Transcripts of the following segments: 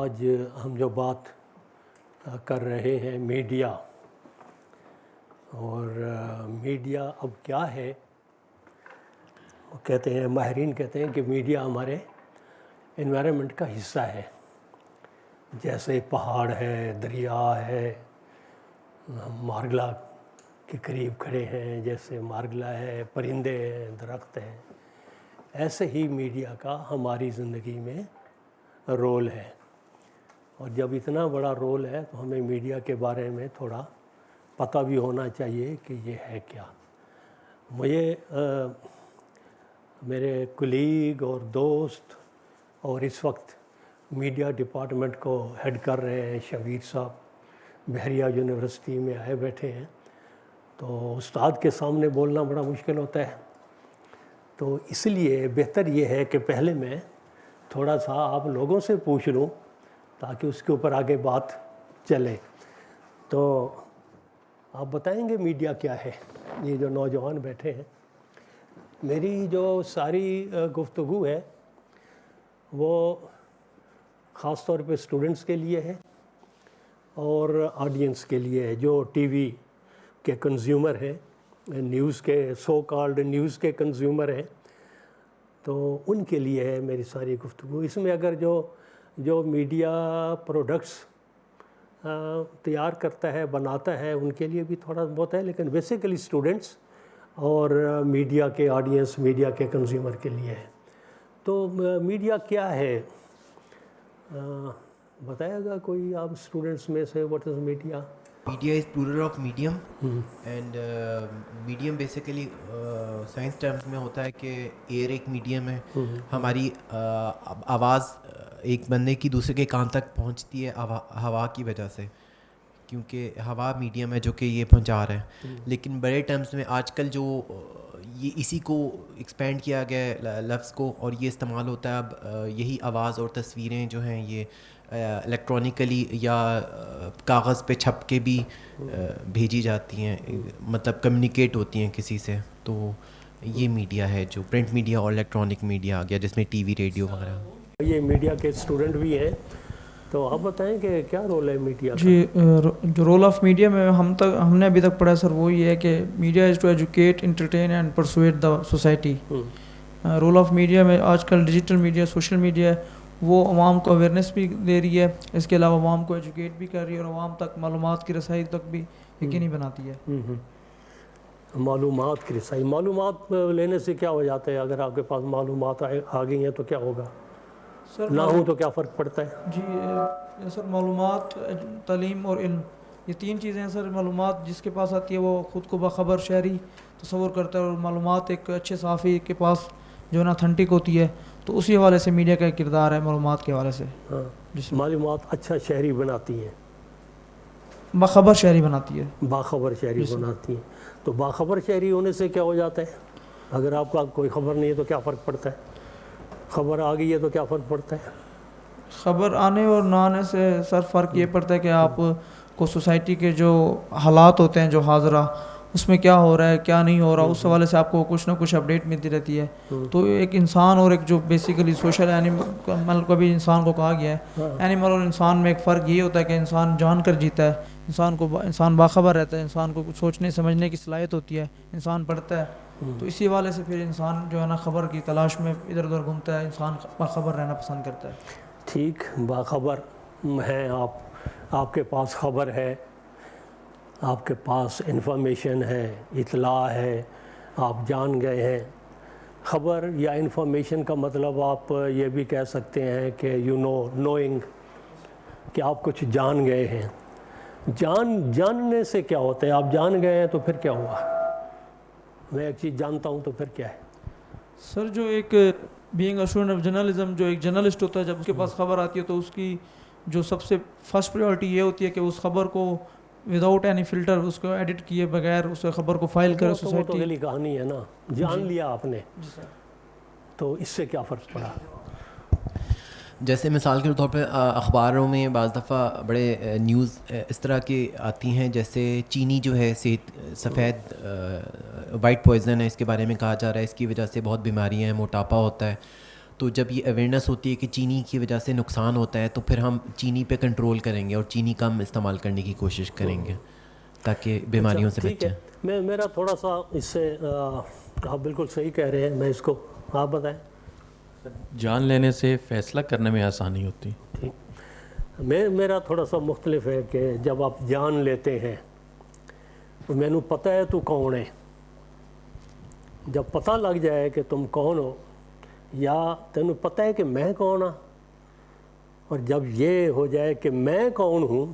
آج ہم جو بات کر رہے ہیں میڈیا، اور میڈیا اب کیا ہے، وہ کہتے ہیں، ماہرین کہتے ہیں کہ میڈیا ہمارے انوائرمنٹ کا حصہ ہے. جیسے پہاڑ ہے، دریا ہے، مارگلا کے قریب کھڑے ہیں، جیسے مارگلا ہے، پرندے ہیں، درخت ہیں، ایسے ہی میڈیا کا ہماری زندگی میں رول ہے. اور جب اتنا بڑا رول ہے تو ہمیں میڈیا کے بارے میں تھوڑا پتہ بھی ہونا چاہیے کہ یہ ہے کیا. مجھے میرے کولیگ اور دوست اور اس وقت میڈیا ڈپارٹمنٹ کو ہیڈ کر رہے ہیں شبیر صاحب، بحریہ یونیورسٹی میں آئے بیٹھے ہیں، تو استاد کے سامنے بولنا بڑا مشکل ہوتا ہے. تو اس لیے بہتر یہ ہے کہ پہلے میں تھوڑا سا آپ لوگوں سے پوچھ لوں تاکہ اس کے اوپر آگے بات چلے. تو آپ بتائیں گے میڈیا کیا ہے؟ یہ جو نوجوان بیٹھے ہیں، میری جو ساری گفتگو ہے وہ خاص طور پہ اسٹوڈنٹس کے لیے ہے اور آڈینس کے لیے ہے جو ٹی وی کے کنزیومر ہیں، نیوز کے سو کالڈ نیوز کے کنزیومر ہیں. تو ان کے لیے ہے میری ساری گفتگو. اس میں اگر جو میڈیا پروڈکٹس تیار کرتا ہے، بناتا ہے، ان کے لیے بھی تھوڑا بہت ہے، لیکن بیسیکلی اسٹوڈنٹس اور میڈیا کے آڈینس، میڈیا کے کنزیومر کے لیے ہے. تو میڈیا کیا ہے بتائے گا کوئی آپ اسٹوڈنٹس میں سے؟ What is media? Media is plural of medium and medium basically science terms میں ہوتا ہے کہ ایئر ایک میڈیم ہے. ہماری آواز ایک بندے کی دوسرے کے کان تک پہنچتی ہے ہوا کی وجہ سے، کیونکہ ہوا میڈیم ہے جو کہ یہ پہنچا رہا ہے. لیکن بڑے ٹرمز میں آج کل جو یہ اسی کو ایکسپینڈ کیا گیا ہے لفظ کو، اور یہ استعمال ہوتا ہے اب یہی آواز اور تصویریں جو ہیں یہ الیکٹرانکلی یا کاغذ پہ چھپ کے بھی بھیجی جاتی ہیں، مطلب کمیونیکیٹ ہوتی ہیں کسی سے. تو یہ میڈیا ہے جو پرنٹ میڈیا اور الیکٹرانک میڈیا آ گیا، جس میں ٹی وی، ریڈیو وغیرہ. یہ میڈیا کے اسٹوڈنٹ بھی ہیں، تو آپ بتائیں کہ کیا رول ہے میڈیا کا؟ جی، جو رول آف میڈیا میں ہم نے ابھی تک پڑھا سر وہ یہ ہے کہ media is to educate, entertain and persuade the society. Role of media میں آج کل ڈیجیٹل میڈیا، سوشل میڈیا وہ عوام کو اویئرنیس بھی دے رہی ہے، اس کے علاوہ عوام کو ایجوکیٹ بھی کر رہی ہے اور عوام تک معلومات کی رسائی تک بھی یقینی بناتی ہے. معلومات کی رسائی، معلومات لینے سے کیا ہو جاتا ہے؟ اگر آپ کے پاس معلومات آ گئی ہیں تو کیا ہوگا؟ سر نہ ہوں تو کیا فرق پڑتا ہے؟ جی سر، معلومات، تعلیم اور علم، یہ تین چیزیں ہیں سر. معلومات جس کے پاس آتی ہے وہ خود کو باخبر شہری تصور کرتا ہے، اور معلومات ایک اچھے صحافی کے پاس جو ہے نا اتھینٹک ہوتی ہے. تو اسی حوالے سے میڈیا کا کردار ہے معلومات کے حوالے سے. ہاں، معلومات اچھا شہری بناتی ہیں، باخبر شہری بناتی ہے، باخبر شہری بناتی ہیں. تو باخبر شہری ہونے سے کیا ہو جاتا ہے؟ اگر آپ کا کوئی خبر نہیں ہے تو کیا فرق پڑتا ہے؟ خبر آ گئی ہے تو کیا فرق پڑتا ہے؟ خبر آنے اور نہ آنے سے سر فرق یہ پڑتا ہے کہ آپ کو سوسائٹی کے جو حالات ہوتے ہیں جو حاضرہ، اس میں کیا ہو رہا ہے کیا نہیں ہو رہا، اس حوالے سے آپ کو کچھ نہ کچھ اپڈیٹ ملتی رہتی ہے. تو ایک انسان اور ایک جو بیسیکلی سوشل اینیمل، کبھی انسان کو کہا گیا ہے اینیمل اور انسان میں ایک فرق یہ ہوتا ہے کہ انسان جان کر جیتا ہے، انسان باخبر رہتا ہے، انسان کو کچھ سوچنے سمجھنے کی صلاحیت ہوتی ہے، انسان پڑھتا ہے. تو اسی حوالے سے پھر انسان جو ہے نا خبر کی تلاش میں ادھر ادھر گھومتا ہے، انسان باخبر رہنا پسند کرتا ہے. ٹھیک، باخبر ہیں آپ کے پاس خبر ہے، آپ کے پاس انفارمیشن ہے، اطلاع ہے، آپ جان گئے ہیں. خبر یا انفارمیشن کا مطلب آپ یہ بھی کہہ سکتے ہیں کہ نوئنگ، کہ آپ کچھ جان گئے ہیں. جاننے سے کیا ہوتا ہے؟ آپ جان گئے ہیں تو پھر کیا ہوا؟ میں ایک چیز جانتا ہوں تو پھر کیا ہے؟ سر جو ایک being a student of journalism, جو ایک جرنلسٹ ہوتا ہے، جب اس کے پاس خبر آتی ہے تو اس کی جو سب سے فرسٹ پریورٹی یہ ہوتی ہے کہ اس خبر کو وداؤٹ اینی فلٹر، اس کو ایڈٹ کیے بغیر اس خبر کو فائل کرے تو وہ تو اگلی کہانی ہے نا. جان لیا آپ نے تو اس سے کیا فرق پڑا؟ جیسے مثال کے طور پہ اخباروں میں بعض دفعہ بڑے نیوز اس طرح کی آتی ہیں، جیسے چینی جو ہے سفید وائٹ پوائزن ہے، اس کے بارے میں کہا جا رہا ہے اس کی وجہ سے بہت بیماریاں ہیں، موٹاپا ہوتا ہے. تو جب یہ اویئرنیس ہوتی ہے کہ چینی کی وجہ سے نقصان ہوتا ہے تو پھر ہم چینی پہ کنٹرول کریں گے اور چینی کم استعمال کرنے کی کوشش کریں گے تاکہ بیماریوں سے ٹھیک ہے. میرا تھوڑا سا اس سے آپ بالکل صحیح کہہ رہے ہیں, میں اس کو آپ بتائیں. جان لینے سے فیصلہ کرنے میں آسانی ہوتی. ٹھیک, میرا تھوڑا سا مختلف ہے کہ جب آپ جان لیتے ہیں تو مینو پتہ ہے تو کون ہے. جب پتہ لگ جائے کہ تم کون ہو یا تینوں پتہ ہے کہ میں کون ہوں, اور جب یہ ہو جائے کہ میں کون ہوں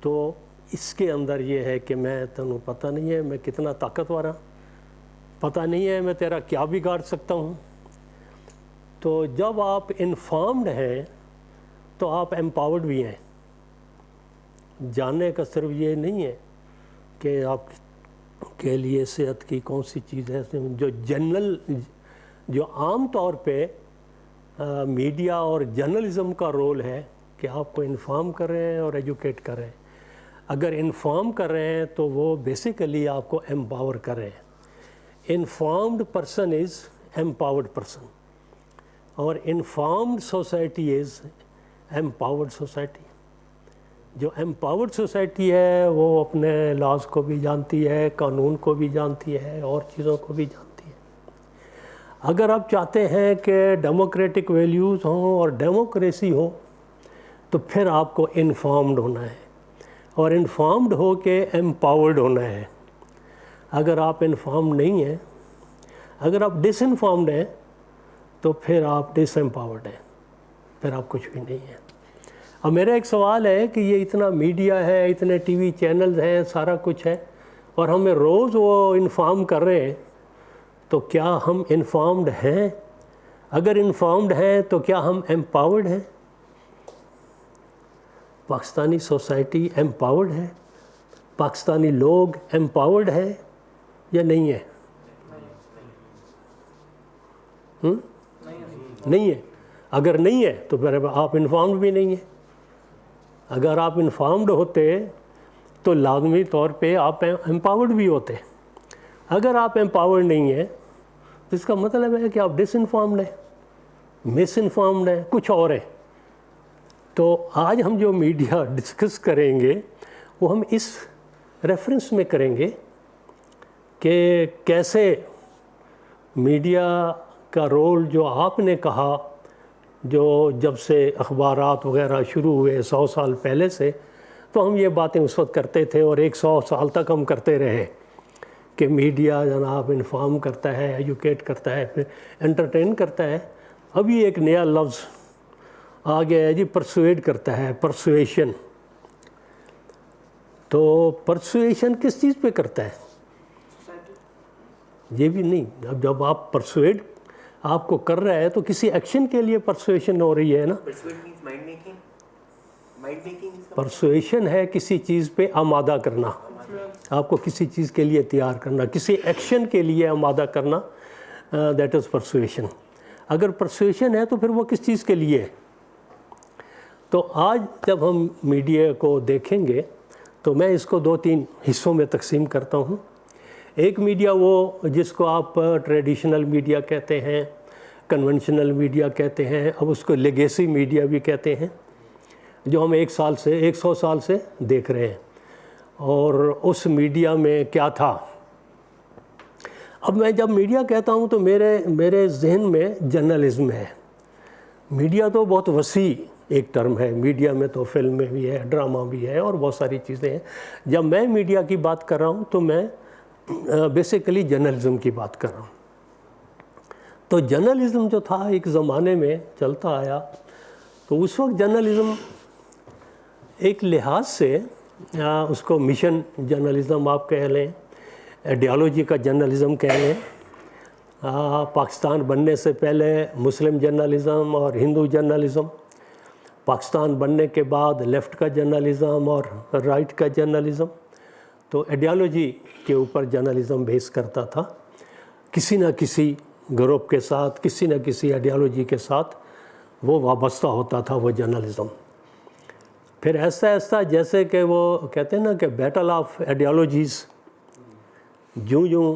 تو اس کے اندر یہ ہے کہ میں تینوں پتہ نہیں ہے میں کتنا طاقتور ہوں, پتہ نہیں ہے میں تیرا کیا بگاڑ سکتا ہوں. تو جب آپ انفارمڈ ہیں تو آپ ایمپاورڈ بھی ہیں. جاننے کا صرف یہ نہیں ہے کہ آپ کے لیے صحت کی کون سی چیز ہے, جو عام طور پہ میڈیا اور جرنلزم کا رول ہے کہ آپ کو انفارم کر رہے ہیں اور ایجوکیٹ کر رہے ہیں. اگر انفارم کر رہے ہیں تو وہ بیسیکلی آپ کو ایمپاور کر رہے ہیں. Informed person is empowered person, اور informed society is empowered society. جو ایمپاورڈ سوسائٹی ہے وہ اپنے لاز کو بھی جانتی ہے, قانون کو بھی جانتی ہے, اور چیزوں کو بھی جانتی ہے. اگر آپ چاہتے ہیں کہ ڈیموکریٹک ویلیوز ہوں اور ڈیموکریسی ہو تو پھر آپ کو انفارمڈ ہونا ہے, اور انفارمڈ ہو کے ایمپاورڈ ہونا ہے. اگر آپ انفارمڈ نہیں ہیں, اگر آپ ڈس انفارمڈ ہیں تو پھر آپ ڈس ایمپاورڈ ہیں, پھر آپ کچھ بھی نہیں ہیں. اب میرا ایک سوال ہے کہ یہ اتنا میڈیا ہے, اتنے ٹی وی چینلز ہیں, سارا کچھ ہے, اور ہمیں روز وہ انفارم کر رہے ہیں, تو کیا ہم انفارمڈ ہیں؟ اگر انفارمڈ ہیں تو کیا ہم ایمپاورڈ ہیں؟ پاکستانی سوسائٹی ایمپاورڈ ہے؟ پاکستانی لوگ ایمپاورڈ ہیں یا نہیں ہے؟ نہیں ہے. اگر نہیں ہے تو پھر آپ انفارمڈ بھی نہیں ہیں. اگر آپ انفارمڈ ہوتے تو لازمی طور پہ آپ ایمپاورڈ بھی ہوتے. اگر آپ ایمپاورڈ نہیں ہیں تو اس کا مطلب ہے کہ آپ ڈس انفارمڈ ہیں, مس انفارمڈ ہیں, کچھ اور ہیں. تو آج ہم جو میڈیا ڈسکس کریں گے وہ ہم اس ریفرنس میں کریں گے کہ کیسے میڈیا کا رول, جو آپ نے کہا, جو جب سے اخبارات وغیرہ شروع ہوئے 100 سال پہلے سے, تو ہم یہ باتیں اس وقت کرتے تھے اور 100 سال تک ہم کرتے رہے کہ میڈیا جناب انفارم کرتا ہے, ایجوکیٹ کرتا ہے, پھر انٹرٹین کرتا ہے. ابھی ایک نیا لفظ آ گیا ہے جی, پرسویڈ کرتا ہے, پرسویشن. تو پرسویشن کس چیز پہ کرتا ہے؟ یہ بھی نہیں. اب جب آپ پرسویڈ آپ کو کر رہا ہے تو کسی ایکشن کے لیے پرسویشن ہو رہی ہے نا. پرسویشن ہے کسی چیز پہ آمادہ کرنا, آپ کو کسی چیز کے لیے تیار کرنا, کسی ایکشن کے لیے آمادہ کرنا, دیٹ از پرسویشن. اگر پرسویشن ہے تو پھر وہ کس چیز کے لیے ہے؟ تو آج جب ہم میڈیا کو دیکھیں گے تو میں اس کو 2-3 حصوں میں تقسیم کرتا ہوں. ایک میڈیا وہ جس کو آپ ٹریڈیشنل میڈیا کہتے ہیں, کنونشنل میڈیا کہتے ہیں, اب اس کو لیگیسی میڈیا بھی کہتے ہیں, جو ہم 100 سال سے دیکھ رہے ہیں. اور اس میڈیا میں کیا تھا؟ اب میں جب میڈیا کہتا ہوں تو میرے ذہن میں جرنلزم ہے. میڈیا تو بہت وسیع ایک ٹرم ہے. میڈیا میں تو فلمیں بھی ہے, ڈرامہ بھی ہے, اور بہت ساری چیزیں ہیں. جب میں میڈیا کی بات کر رہا ہوں تو میں بیسیکلی جرنلزم کی بات کر رہا ہوں. تو جرنلزم جو تھا ایک زمانے میں چلتا آیا, تو اس وقت جرنلزم ایک لحاظ سے اس کو مشن جرنلزم آپ کہہ لیں, آئیڈیالوجی کا جرنلزم کہہ لیں. پاکستان بننے سے پہلے مسلم جرنلزم اور ہندو جرنلزم, پاکستان بننے کے بعد لیفٹ کا جرنلزم اور رائٹ کا جرنلزم. تو آئیڈیالوجی کے اوپر جرنلزم بیس کرتا تھا, کسی نہ کسی گروپ کے ساتھ, کسی نہ کسی آئیڈیالوجی کے ساتھ وہ وابستہ ہوتا تھا وہ جرنلزم. پھر ایسا ایسا جیسے کہ وہ کہتے ہیں نا کہ بیٹل آف آئیڈیالوجیز, جوں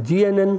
GNN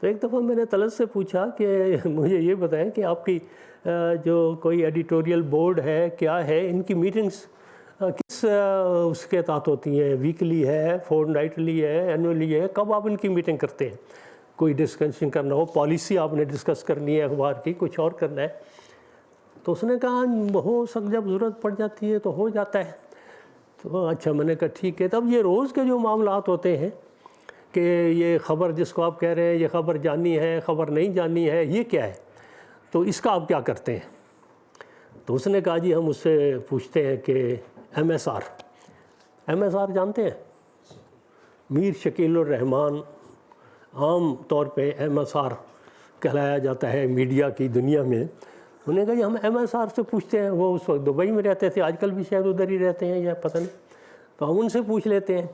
تو ایک دفعہ میں نے طلعت سے پوچھا کہ مجھے یہ بتائیں کہ آپ کی جو کوئی ایڈیٹوریل بورڈ ہے کیا ہے، ان کی میٹنگز کس اس کے تحت ہوتی ہیں، ویکلی ہے، فورٹ نائٹلی ہے، اینولی ہے، کب آپ ان کی میٹنگ کرتے ہیں؟ کوئی ڈسکشن کرنا ہو، پالیسی آپ نے ڈسکس کرنی ہے اخبار کی، کچھ اور کرنا ہے؟ تو اس نے کہا ہو سک جب ضرورت پڑ جاتی ہے تو ہو جاتا ہے۔ تو اچھا، میں نے کہا ٹھیک ہے۔ تب یہ روز کے جو معاملات ہوتے ہیں کہ یہ خبر جس کو آپ کہہ رہے ہیں یہ خبر جانی ہے، خبر نہیں جانی ہے، یہ کیا ہے، تو اس کا آپ کیا کرتے ہیں؟ تو اس نے کہا جی ہم اس سے پوچھتے ہیں کہ ایم ایس آر جانتے ہیں؟ میر شکیل الرحمان عام طور پہ ایم ایس آر کہلایا جاتا ہے میڈیا کی دنیا میں۔ انہوں نے کہا جی ہم ایم ایس آر سے پوچھتے ہیں، وہ اس وقت دبئی میں رہتے تھے، آج کل بھی شاید ادھر ہی رہتے ہیں یا پتہ نہیں، تو ہم ان سے پوچھ لیتے ہیں۔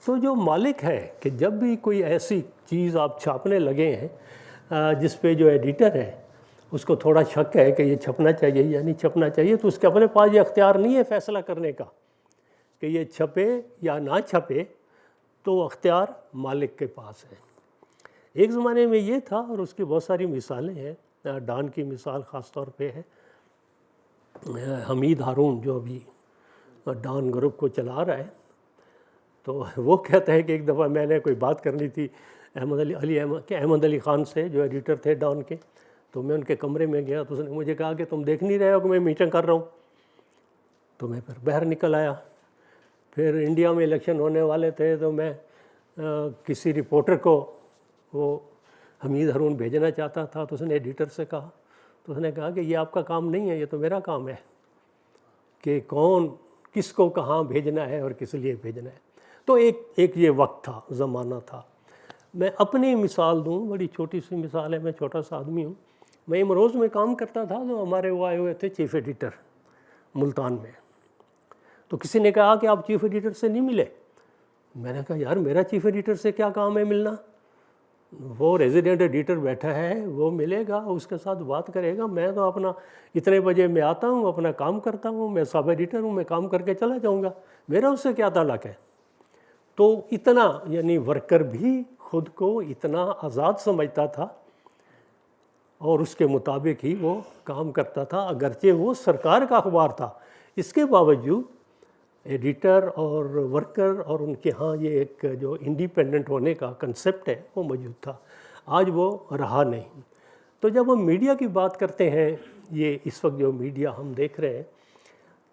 تو جو مالک ہے کہ جب بھی کوئی ایسی چیز آپ چھاپنے لگے ہیں جس پہ جو ایڈیٹر ہے اس کو تھوڑا شک ہے کہ یہ چھپنا چاہیے یا نہیں چھپنا چاہیے، تو اس کے اپنے پاس یہ اختیار نہیں ہے فیصلہ کرنے کا کہ یہ چھپے یا نہ چھپے، تو اختیار مالک کے پاس ہے۔ ایک زمانے میں یہ تھا، اور اس کی بہت ساری مثالیں ہیں۔ ڈان کی مثال خاص طور پہ ہے، حمید ہارون جو ابھی ڈان گروپ کو چلا رہا ہے، تو وہ کہتا ہے کہ ایک دفعہ میں نے کوئی بات کرنی تھی احمد علی خان سے جو ایڈیٹر تھے ڈان کے، تو میں ان کے کمرے میں گیا تو اس نے مجھے کہا کہ تم دیکھ نہیں رہے ہو کہ میں میٹنگ کر رہا ہوں؟ تو میں پھر باہر نکل آیا۔ پھر انڈیا میں الیکشن ہونے والے تھے، تو میں کسی رپورٹر کو وہ حمید ہارون بھیجنا چاہتا تھا، تو اس نے ایڈیٹر سے کہا، تو اس نے کہا کہ یہ آپ کا کام نہیں ہے، یہ تو میرا کام ہے کہ کون کس کو کہاں بھیجنا ہے اور کس لیے بھیجنا ہے۔ تو ایک یہ وقت تھا، زمانہ تھا۔ میں اپنی مثال دوں، بڑی چھوٹی سی مثال ہے، میں چھوٹا سا آدمی ہوں۔ میں امروز میں کام کرتا تھا، تو ہمارے وہ آئے ہوئے تھے چیف ایڈیٹر ملتان میں۔ تو کسی نے کہا کہ آپ چیف ایڈیٹر سے نہیں ملے؟ میں نے کہا یار میرا چیف ایڈیٹر سے کیا کام ہے ملنا، وہ ریزیڈنٹ ایڈیٹر بیٹھا ہے، وہ ملے گا، اس کے ساتھ بات کرے گا، میں تو اپنا اتنے بجے میں آتا ہوں، اپنا کام کرتا ہوں، میں سب ایڈیٹر ہوں، میں کام کر کے چلا جاؤں گا، میرا اس سے کیا تعلق ہے؟ تو اتنا یعنی ورکر بھی خود کو اتنا آزاد سمجھتا تھا اور اس کے مطابق ہی وہ کام کرتا تھا، اگرچہ وہ سرکار کا اخبار تھا، اس کے باوجود ایڈیٹر اور ورکر اور ان کے ہاں یہ ایک جو انڈیپینڈنٹ ہونے کا کنسیپٹ ہے وہ موجود تھا۔ آج وہ رہا نہیں۔ تو جب ہم میڈیا کی بات کرتے ہیں، یہ اس وقت جو میڈیا ہم دیکھ رہے ہیں،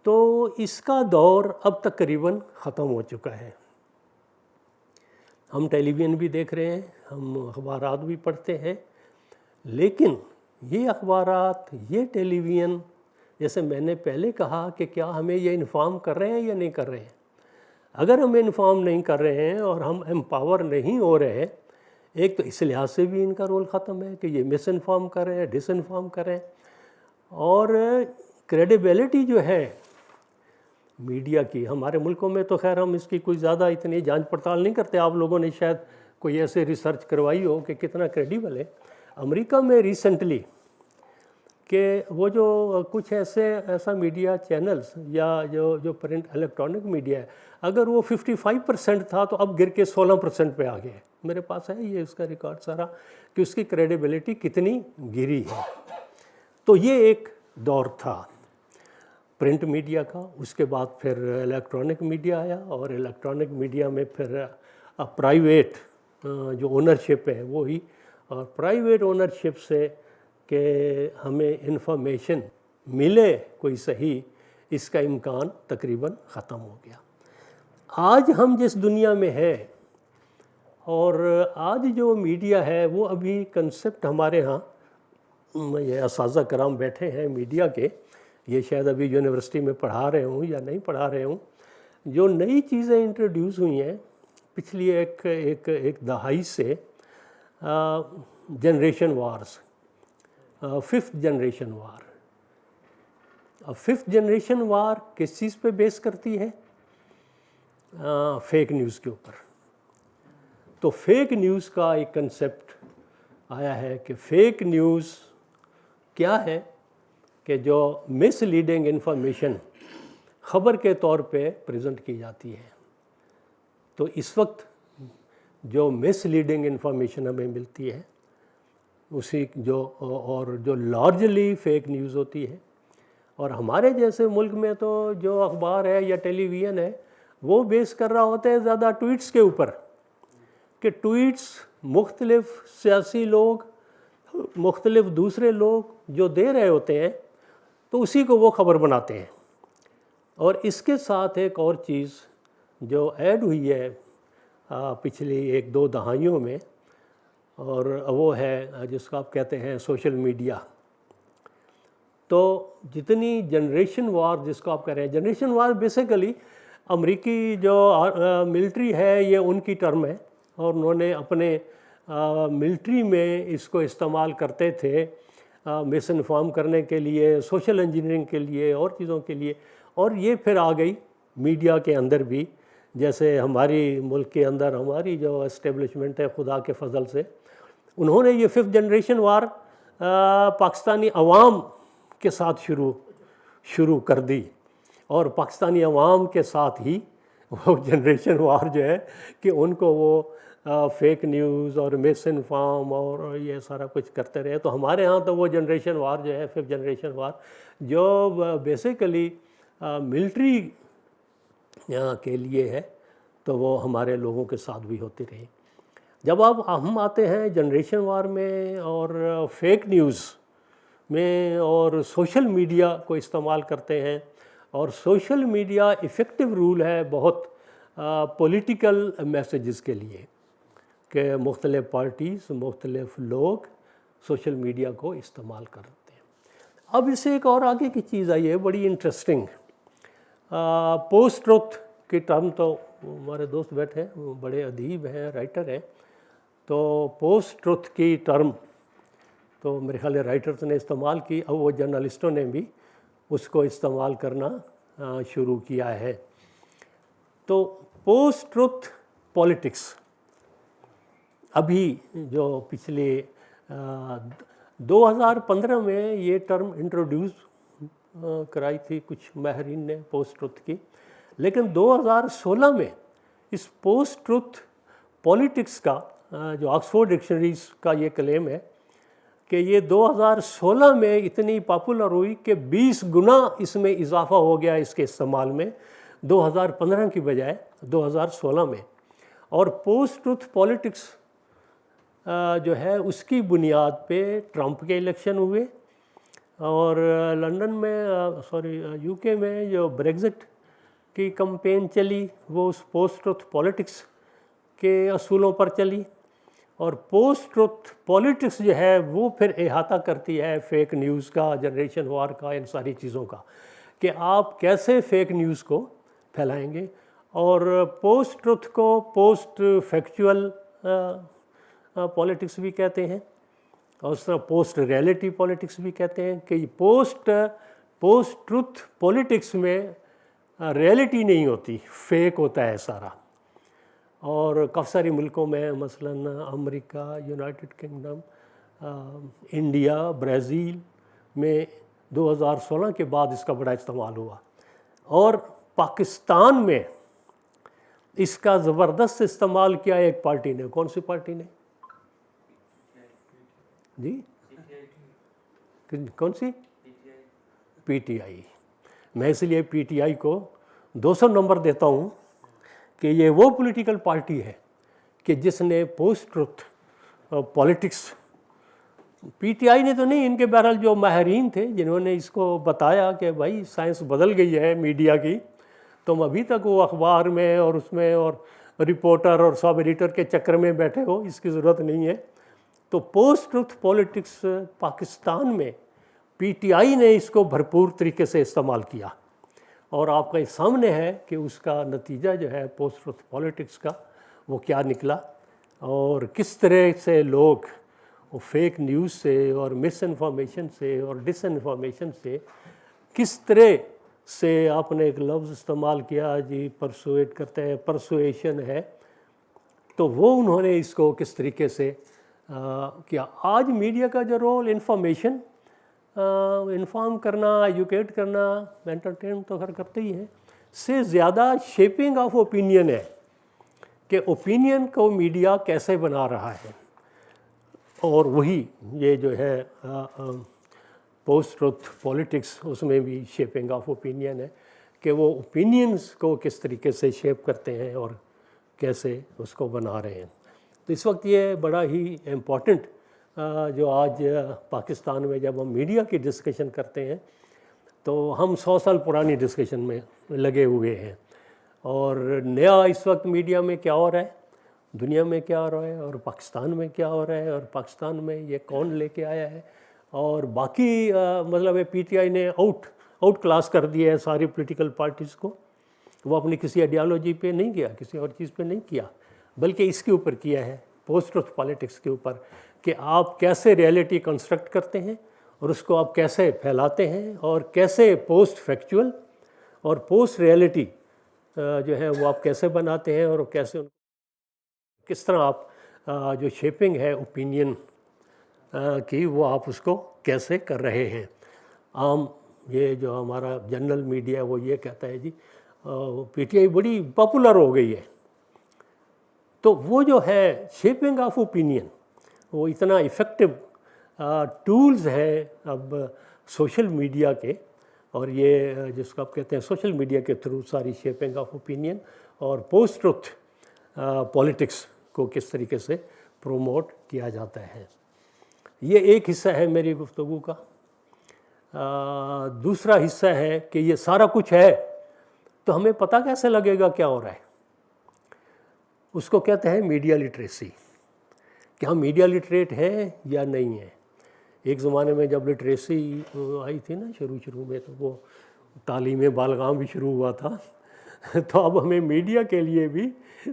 تو اس کا دور اب تقریباً ختم ہو چکا ہے۔ ہم ٹیلی ویژن بھی دیکھ رہے ہیں، ہم اخبارات بھی پڑھتے ہیں، لیکن یہ اخبارات، یہ ٹیلی ویژن، جیسے میں نے پہلے کہا کہ کیا ہمیں یہ انفارم کر رہے ہیں یا نہیں کر رہے ہیں؟ اگر ہم انفارم نہیں کر رہے ہیں اور ہم امپاور نہیں ہو رہے ہیں، ایک تو اس لحاظ سے بھی ان کا رول ختم ہے کہ یہ مس انفارم کر رہے ہیں، ڈس انفارم کر رہے ہیں، اور کریڈیبلٹی جو ہے میڈیا کی ہمارے ملکوں میں، تو خیر ہم اس کی کوئی زیادہ اتنی جانچ پڑتال نہیں کرتے، آپ لوگوں نے شاید کوئی ایسے ریسرچ کروائی ہو کہ کتنا کریڈیبل ہے۔ امریکہ میں ریسنٹلی کہ وہ جو کچھ ایسا میڈیا چینلز یا جو پرنٹ الیکٹرانک میڈیا ہے، اگر وہ 55% تھا تو اب گر کے 16% پہ آ گیا ہے۔ میرے پاس ہے یہ اس کا ریکارڈ سارا کہ اس کی کریڈیبلٹی کتنی گری ہے۔ تو یہ ایک دور تھا پرنٹ میڈیا کا، اس کے بعد پھر الیکٹرانک میڈیا آیا، اور الیکٹرانک میڈیا میں پھر پرائیویٹ جو اونرشپ ہے وہی، اور پرائیویٹ اونرشپ سے کہ ہمیں انفارمیشن ملے کوئی صحیح، اس کا امکان تقریباً ختم ہو گیا۔ آج ہم جس دنیا میں ہیں، اور آج جو میڈیا ہے وہ ابھی کنسیپٹ ہمارے ہاں، یہ اساتذہ کرام بیٹھے ہیں میڈیا کے، یہ شاید ابھی یونیورسٹی میں پڑھا رہے ہوں یا نہیں پڑھا رہے ہوں، جو نئی چیزیں انٹروڈیوس ہوئی ہیں پچھلی ایک دہائی سے، جنریشن وارز، ففتھ جنریشن وار۔ اب ففتھ جنریشن وار کس چیز پہ بیس کرتی ہے؟ فیک نیوز کے اوپر۔ تو فیک نیوز کا ایک کنسیپٹ آیا ہے کہ فیک نیوز کیا ہے، کہ جو مس لیڈنگ انفارمیشن خبر کے طور پہ پریزنٹ کی جاتی ہے۔ تو اس وقت جو مس لیڈنگ انفارمیشن ہمیں ملتی ہے اسی جو لارجلی فیک نیوز ہوتی ہے. اور ہمارے جیسے ملک میں تو جو اخبار ہے یا ٹیلی ویژن ہے وہ بیس کر رہا ہوتا ہے زیادہ ٹویٹس کے اوپر، کہ ٹویٹس مختلف سیاسی لوگ، مختلف دوسرے لوگ جو دے رہے ہوتے ہیں تو اسی کو وہ خبر بناتے ہیں. اور اس کے ساتھ ایک اور چیز جو ایڈ ہوئی ہے پچھلی 1-2 دہائیوں میں، اور وہ ہے جس کو آپ کہتے ہیں سوشل میڈیا. تو جتنی جنریشن وار جس کو آپ کہہ رہے ہیں، جنریشن وار بیسیکلی امریکی جو ملٹری ہے یہ ان کی ٹرم ہے، اور انہوں نے اپنے ملٹری میں اس کو استعمال کرتے تھے مس انفارم کرنے کے لیے، سوشل انجینئرنگ کے لیے اور چیزوں کے لیے. اور یہ پھر آ گئی میڈیا کے اندر بھی، جیسے ہماری ملک کے اندر ہماری جو اسٹیبلشمنٹ ہے خدا کے فضل سے، انہوں نے یہ 5th جنریشن وار پاکستانی عوام کے ساتھ شروع کر دی. اور پاکستانی عوام کے ساتھ ہی وہ جنریشن وار جو ہے کہ ان کو وہ فیک نیوز اور مس انفارم اور یہ سارا کچھ کرتے رہے. تو ہمارے ہاں تو وہ جنریشن وار جو ہے 5th جنریشن وار جو بیسیکلی ملٹری کے لیے ہے، تو وہ ہمارے لوگوں کے ساتھ بھی ہوتی رہی. جب ہم آتے ہیں جنریشن وار میں اور فیک نیوز میں اور سوشل میڈیا کو استعمال کرتے ہیں، اور سوشل میڈیا ایفیکٹو رول ہے بہت پولیٹیکل میسیجز کے لیے، کہ مختلف پارٹیز، مختلف لوگ سوشل میڈیا کو استعمال کرتے ہیں. اب اس سے ایک اور آگے کی چیز آئی ہے بڑی انٹرسٹنگ. پوسٹ ٹروتھ کی ٹرم تو ہمارے دوست بیٹھے ہیں، وہ بڑے ادیب ہیں، رائٹر ہیں. تو پوسٹ ٹروتھ کی ٹرم تو میرے خیال ہے رائٹرز نے استعمال کی، اب وہ جرنلسٹوں نے بھی اس کو استعمال کرنا شروع کیا ہے. تو پوسٹ ٹروتھ پولیٹکس ابھی جو پچھلے 2015 میں یہ ٹرم انٹروڈیوس کرائی تھی کچھ ماہرین نے پوسٹ ٹروتھ کی، لیکن 2016 میں اس پوسٹ ٹروتھ پولیٹکس کا جو آکسفورڈ ڈکشنریز کا یہ کلیم ہے کہ یہ 2016 میں اتنی پاپولر ہوئی کہ 20 گنا اس میں اضافہ ہو گیا اس کے استعمال میں 2015 کی بجائے 2016 میں. اور پوسٹ ٹروتھ پولیٹکس جو ہے اس کی بنیاد پہ ٹرمپ کے الیکشن ہوئے، اور لندن میں یو کے میں جو بریگزٹ کی کمپین چلی وہ اس پوسٹ ٹروتھ پولیٹکس کے اصولوں پر چلی. اور پوسٹ ٹروتھ پولیٹکس جو ہے وہ پھر احاطہ کرتی ہے فیک نیوز کا، جنریشن وار کا، ان ساری چیزوں کا، کہ آپ کیسے فیک نیوز کو پھیلائیں گے. اور پوسٹ ٹروتھ کو پوسٹ فیکچول پولیٹکس بھی کہتے ہیں، اور اس طرح پوسٹ ریئلٹی پولیٹکس بھی کہتے ہیں، کہ پوسٹ ٹروتھ پولیٹکس میں ریئلٹی نہیں ہوتی، فیک ہوتا ہے سارا. اور کافی سارے ملکوں میں مثلاً امریکہ، یونائٹڈ کنگڈم، انڈیا، برازیل میں 2016 کے بعد اس کا بڑا استعمال ہوا. اور پاکستان میں اس کا زبردست استعمال کیا ایک پارٹی نے. کون سی پارٹی نے جی؟ کون سی؟ P T I. میں اس لیے پی ٹی آئی کو 200 نمبر دیتا ہوں کہ یہ وہ پولیٹیکل پارٹی ہے کہ جس نے post truth politics, P T I نے تو نہیں، ان کے بہرحال جو ماہرین تھے جنہوں نے اس کو بتایا کہ بھائی سائنس بدل گئی ہے میڈیا کی، تم ابھی تک وہ اخبار میں اور اس میں اور رپورٹر اور سب ایڈیٹر کے چکر میں بیٹھے ہو، اس کی ضرورت نہیں ہے. تو پوسٹ ٹروتھ پولیٹکس پاکستان میں پی ٹی آئی نے اس کو بھرپور طریقے سے استعمال کیا، اور آپ کا سامنے ہے کہ اس کا نتیجہ جو ہے پوسٹ ٹروتھ پولیٹکس کا وہ کیا نکلا، اور کس طرح سے لوگ وہ فیک نیوز سے اور مس انفارمیشن سے اور ڈس انفارمیشن سے کس طرح سے آپ نے ایک لفظ استعمال کیا جی پرسویٹ کرتے ہیں، پرسویشن ہے، تو وہ انہوں نے اس کو کس طریقے سے کیا. آج میڈیا کا جو رول انفارم کرنا، ایجوکیٹ کرنا، انٹرٹین تو خیر کرتے ہی ہیں، سے زیادہ شیپنگ آف اوپینین ہے، کہ اوپینین کو میڈیا کیسے بنا رہا ہے. اور وہی یہ جو ہے پوسٹ ٹروتھ پولیٹکس، اس میں بھی شیپنگ آف اوپینین ہے کہ وہ اوپینینس کو کس طریقے سے شیپ کرتے ہیں اور کیسے اس کو بنا رہے ہیں. تو اس وقت یہ بڑا ہی امپورٹنٹ جو آج پاکستان میں جب ہم میڈیا کی ڈسکشن کرتے ہیں تو ہم 100 سال پرانی ڈسکشن میں لگے ہوئے ہیں. اور نیا اس وقت میڈیا میں کیا ہو رہا ہے، دنیا میں کیا ہو رہا ہے، اور پاکستان میں کیا ہو رہا ہے، اور پاکستان میں یہ کون لے کے آیا ہے، اور باقی مطلب پی ٹی آئی نے آؤٹ کلاس کر دیا ہے ساری پولیٹیکل پارٹیز کو. وہ اپنی کسی آئیڈیالوجی پہ نہیں کیا، کسی اور چیز پہ نہیں کیا، بلکہ اس کے اوپر کیا ہے، پوسٹ ٹروتھ پالیٹکس کے اوپر، کہ آپ کیسے ریئلٹی کنسٹرکٹ کرتے ہیں اور اس کو آپ کیسے پھیلاتے ہیں، اور کیسے پوسٹ فیکچول اور پوسٹ ریئلٹی جو ہے وہ آپ کیسے بناتے ہیں، اور کیسے کس طرح آپ جو شیپنگ ہے اوپینین کی وہ آپ اس کو کیسے کر رہے ہیں. عام یہ جو ہمارا جنرل میڈیا وہ یہ کہتا ہے جی پی ٹی آئی بڑی پاپولر ہو گئی ہے. تو وہ جو ہے شیپنگ آف اوپینین وہ اتنا افیکٹو ٹولز ہیں اب سوشل میڈیا کے، اور یہ جس کو آپ کہتے ہیں سوشل میڈیا کے تھرو ساری شیپنگ آف اوپینین اور پوسٹ ٹروتھ پولیٹکس کو کس طریقے سے پروموٹ کیا جاتا ہے. یہ ایک حصہ ہے میری گفتگو کا. دوسرا حصہ ہے کہ یہ سارا کچھ ہے تو ہمیں پتہ کیسے لگے گا کیا ہو رہا ہے. اس کو کہتے ہیں میڈیا لٹریسی، کہ ہم میڈیا لٹریٹ ہیں یا نہیں ہیں. ایک زمانے میں جب لٹریسی آئی تھی نا شروع میں، تو وہ تعلیم بالغاں بھی شروع ہوا تھا. تو اب ہمیں میڈیا کے لیے بھی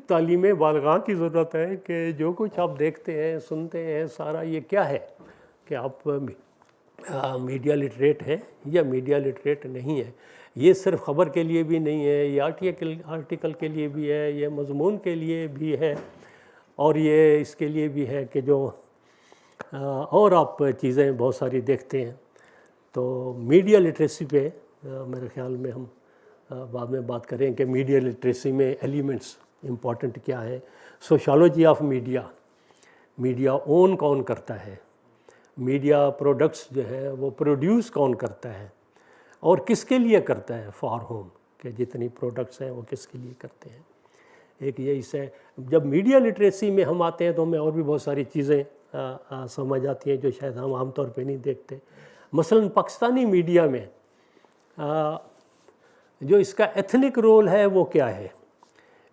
تعلیم بالغاں کی ضرورت ہے کہ جو کچھ آپ دیکھتے ہیں سنتے ہیں سارا یہ کیا ہے، کہ آپ میڈیا لٹریٹ ہیں یا میڈیا لٹریٹ نہیں ہے. یہ صرف خبر کے لیے بھی نہیں ہے، یہ آرٹیکل کے لیے بھی ہے، یہ مضمون کے لیے بھی ہے، اور یہ اس کے لیے بھی ہے کہ جو اور آپ چیزیں بہت ساری دیکھتے ہیں. تو میڈیا لٹریسی پہ میرے خیال میں ہم بعد میں بات کریں کہ میڈیا لٹریسی میں ایلیمنٹس امپورٹنٹ کیا ہے. سوشالوجی آف میڈیا، میڈیا اون کون کرتا ہے، میڈیا پروڈکٹس جو ہے وہ پروڈیوس کون کرتا ہے، اور کس کے لیے کرتا ہے، فار ہوم، کہ جتنی پروڈکٹس ہیں وہ کس کے لیے کرتے ہیں. ایک یہ حصہ ہے. جب میڈیا لٹریسی میں ہم آتے ہیں تو ہمیں اور بھی بہت ساری چیزیں سمجھ آتی ہیں جو شاید ہم عام طور پہ نہیں دیکھتے. مثلاً پاکستانی میڈیا میں جو اس کا ایتھنک رول ہے وہ کیا ہے،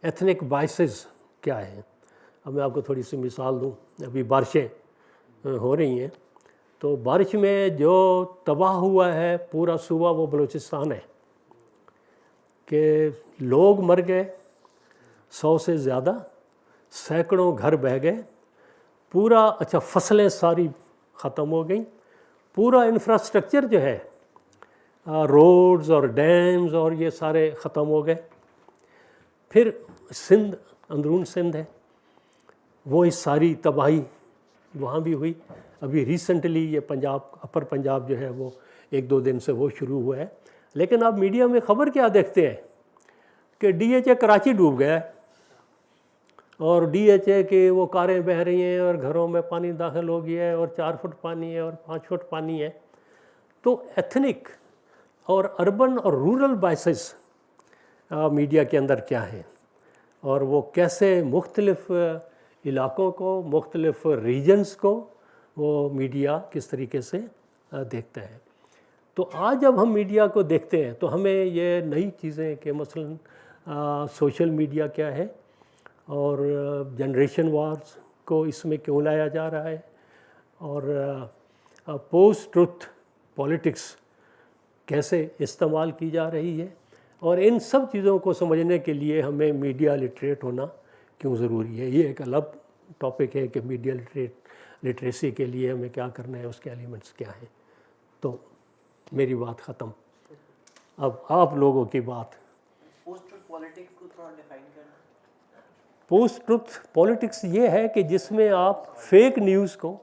ایتھنک بائسز کیا ہے. اب میں آپ کو تھوڑی سی مثال دوں. ابھی بارشیں ہو رہی ہیں، تو بارش میں جو تباہ ہوا ہے پورا صوبہ وہ بلوچستان ہے، کہ لوگ مر گئے 100 سے زیادہ، سینکڑوں گھر بہہ گئے، پورا فصلیں ساری ختم ہو گئیں، پورا انفراسٹرکچر جو ہے روڈز اور ڈیمز اور یہ سارے ختم ہو گئے. پھر سندھ، اندرون سندھ ہے، وہ اس ساری تباہی وہاں بھی ہوئی. ابھی ریسنٹلی یہ پنجاب، اپر پنجاب جو ہے وہ 1-2 دن سے وہ شروع ہوا ہے. لیکن آپ میڈیا میں خبر کیا دیکھتے ہیں کہ ڈی ایچ اے کراچی ڈوب گیا ہے، اور ڈی ایچ اے کے وہ کاریں بہہ رہی ہیں اور گھروں میں پانی داخل ہو گیا ہے، اور 4 فٹ پانی ہے اور 5 فٹ پانی ہے. تو ایتھنک اور اربن اور رورل بائسز میڈیا کے اندر کیا ہیں، اور وہ کیسے مختلف علاقوں کو، مختلف ریجنز کو وہ میڈیا کس طریقے سے دیکھتا ہے. تو آج جب ہم میڈیا کو دیکھتے ہیں تو ہمیں یہ نئی چیزیں کہ مثلاً سوشل میڈیا کیا ہے، اور جنریشن وارز کو اس میں کیوں لایا جا رہا ہے، اور پوسٹ ٹروتھ پولیٹکس کیسے استعمال کی جا رہی ہے، اور ان سب چیزوں کو سمجھنے کے لیے ہمیں میڈیا لٹریٹ ہونا کیوں ضروری ہے. یہ ایک الگ ٹاپک ہے کہ میڈیا لٹریسی کے لیے ہمیں کیا کرنا ہے، اس کے ایلیمنٹس کیا ہیں. تو میری بات ختم. اب آپ لوگوں کی بات. پوسٹ ٹروتھ پولیٹکس کو تھوڑا ڈیفائن کرنا. پوسٹ ٹروتھ پولیٹکس یہ ہے کہ جس میں آپ فیک نیوز کو،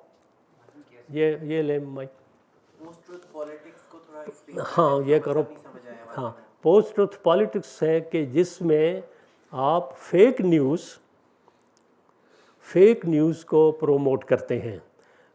یہ لیں مائک. پوسٹ ٹروتھ پولیٹکس کو تھوڑا ہاں یہ کرو. ہاں پوسٹ ٹروتھ پولیٹکس ہے کہ جس میں آپ فیک نیوز کو پروموٹ کرتے ہیں.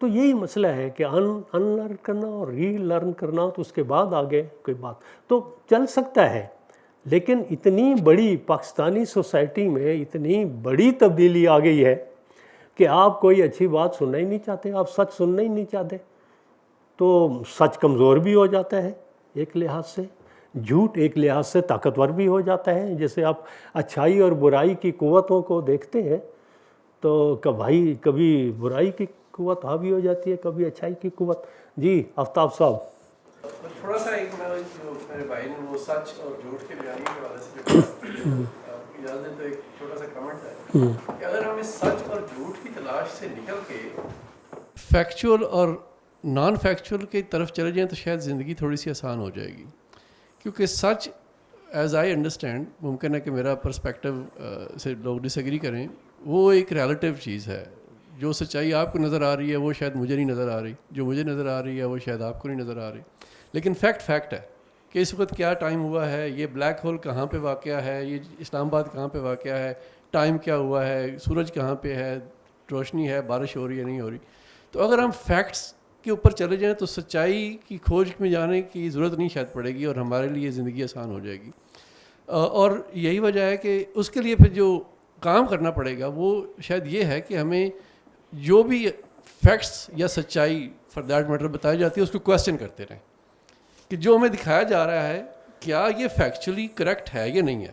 تو یہی مسئلہ ہے کہ ان لرن کرنا اور ری لرن کرنا، تو اس کے بعد آگے کوئی بات تو چل سکتا ہے. لیکن اتنی بڑی پاکستانی سوسائٹی میں اتنی بڑی تبدیلی آ گئی ہے کہ آپ کوئی اچھی بات سننا ہی نہیں چاہتے، آپ سچ سننا ہی نہیں چاہتے. تو سچ کمزور بھی ہو جاتا ہے ایک لحاظ سے، جھوٹ ایک لحاظ سے طاقتور بھی ہو جاتا ہے. جیسے آپ اچھائی اور برائی کی قوتوں کو دیکھتے ہیں تو کبھی برائی کی قوت حاوی ہو جاتی ہے، کبھی اچھائی کی قوت. جی آفتاب صاحب. تھوڑا سا ایک جو میرے بھائی نے وہ سچ اور جھوٹ کے بیانی کے حوالے سے جو آپ کی اجازت ہے تو ایک چھوٹا سا کمنٹ ہے کہ اگر ہم اس سچ اور جھوٹ کی تلاش سے نکل کے فیکچول اور نان فیکچول کی طرف چلے جائیں تو شاید زندگی تھوڑی سی آسان ہو جائے گی. کیونکہ سچ ایز آئی انڈرسٹینڈ، ممکن ہے کہ میرا پرسپیکٹو سے لوگ ڈس ایگری کریں، وہ ایک ریلیٹیو چیز ہے. جو سچائی آپ کو نظر آ رہی ہے وہ شاید مجھے نہیں نظر آ رہی، جو مجھے نظر آ رہی ہے وہ شاید آپ کو نہیں نظر آ رہی. لیکن فیکٹ ہے کہ اس وقت کیا ٹائم ہوا ہے، یہ بلیک ہول کہاں پہ واقع ہے، یہ اسلام آباد کہاں پہ واقع ہے، ٹائم کیا ہوا ہے، سورج کہاں پہ ہے، روشنی ہے، بارش ہو رہی ہے نہیں ہو رہی. تو اگر ہم فیکٹس کے اوپر چلے جائیں تو سچائی کی کھوج میں جانے کی ضرورت نہیں شاید پڑے گی اور ہمارے لیے زندگی آسان ہو جائے گی. اور یہی وجہ ہے کہ اس کے لیے پھر جو کام کرنا پڑے گا وہ شاید یہ ہے کہ ہمیں جو بھی فیکٹس یا سچائی فار دیٹ میٹر بتائی جاتی ہے اس کو کویسچن کرتے رہیں کہ جو ہمیں دکھایا جا رہا ہے کیا یہ فیکچولی کریکٹ ہے یا نہیں ہے.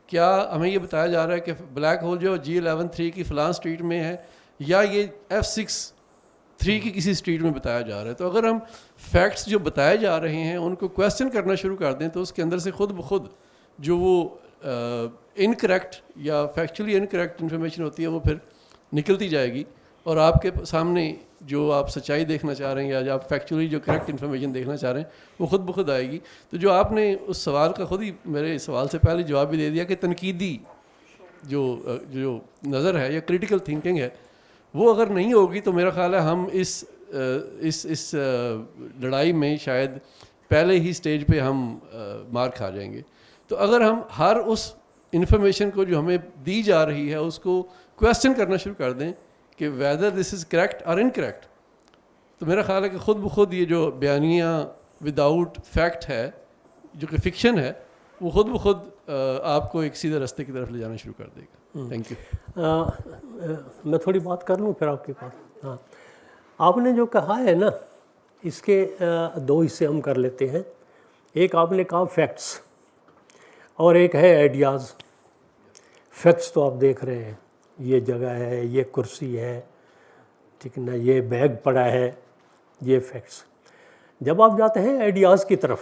کیا ہمیں یہ بتایا جا رہا ہے کہ بلیک ہول جو G11-3 کی فلاں اسٹریٹ میں ہے یا یہ F6-3 کی کسی اسٹریٹ میں بتایا جا رہا ہے. تو اگر ہم فیکٹس جو بتائے جا رہے ہیں ان کو کویسچن کرنا شروع کر دیں تو اس کے اندر سے خود بخود جو وہ انکریکٹ یا فیکچولی انکریکٹ انفارمیشن ہوتی ہے وہ پھر نکلتی جائے گی اور آپ کے سامنے جو آپ سچائی دیکھنا چاہ رہے ہیں یا جو آپ فیکچولی جو کریکٹ انفارمیشن دیکھنا چاہ رہے ہیں وہ خود بخود آئے گی. تو جو آپ نے اس سوال کا خود ہی میرے سوال سے پہلے جواب بھی دے دیا کہ تنقیدی جو نظر ہے یا کریٹیکل تھنکنگ ہے وہ اگر نہیں ہوگی تو میرا خیال ہے ہم اس لڑائی میں شاید پہلے ہی سٹیج پہ ہم مار کھا جائیں گے. تو اگر ہم ہر اس انفارمیشن کو جو ہمیں دی جا رہی ہے اس کو کویسچن کرنا شروع کر دیں کہ ویدر دس از کریکٹ اور انکریکٹ، تو میرا خیال ہے کہ خود بخود یہ جو بیانیہ وداؤٹ فیکٹ ہے جو کہ فکشن ہے وہ خود بخود آپ کو ایک سیدھے راستے کی طرف لے جانا شروع کر دے گا. Thank you. میں تھوڑی بات کر لوں پھر آپ کے پاس. ہاں آپ نے جو کہا ہے نا اس کے دو حصے ہم کر لیتے ہیں. ایک آپ نے کہا فیکٹس اور ایک ہے آئیڈیاز. فیکٹس تو آپ دیکھ رہے ہیں، یہ جگہ ہے، یہ کرسی ہے، ٹھیک نا، یہ بیگ پڑا ہے، یہ فیکٹس. جب آپ جاتے ہیں آئیڈیاز کی طرف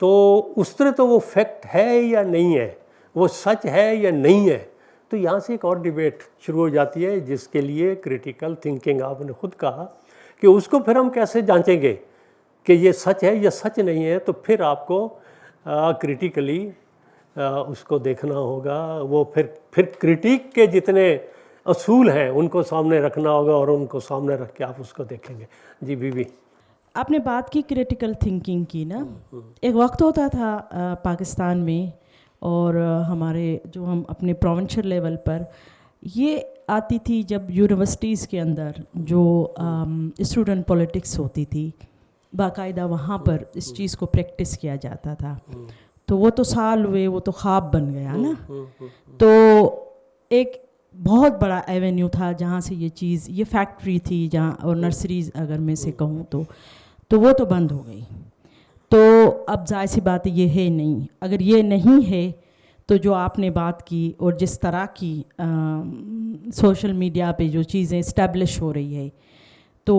تو اس طرح تو وہ فیکٹ ہے یا نہیں ہے، وہ سچ ہے یا نہیں ہے. تو یہاں سے ایک اور ڈیبیٹ شروع ہو جاتی ہے جس کے لیے کریٹیکل تھنکنگ آپ نے خود کہا کہ اس کو پھر ہم کیسے جانچیں گے کہ یہ سچ ہے یا سچ نہیں ہے. تو پھر آپ کو کریٹیکلی اس کو دیکھنا ہوگا. وہ پھر کریٹیک کے جتنے اصول ہیں ان کو سامنے رکھنا ہوگا اور ان کو سامنے رکھ کے آپ اس کو دیکھیں گے. جی بی بی. آپ نے بات کی کریٹیکل تھنکنگ کی نا. ایک وقت ہوتا تھا پاکستان میں اور ہمارے جو ہم اپنے پروونشل لیول پر یہ آتی تھی جب یونیورسٹیز کے اندر جو اسٹوڈنٹ پولیٹکس ہوتی تھی باقاعدہ وہاں پر اس چیز کو پریکٹس کیا جاتا تھا. تو وہ تو سال ہوئے، وہ تو خواب بن گیا نا. تو ایک بہت بڑا ایونیو تھا جہاں سے یہ چیز، یہ فیکٹری تھی جہاں، اور نرسریز اگر میں سے کہوں تو وہ تو بند ہو گئی. تو اب ظاہر سی بات یہ ہے نہیں. اگر یہ نہیں ہے تو جو آپ نے بات کی اور جس طرح کی سوشل میڈیا پہ جو چیزیں اسٹیبلش ہو رہی ہے تو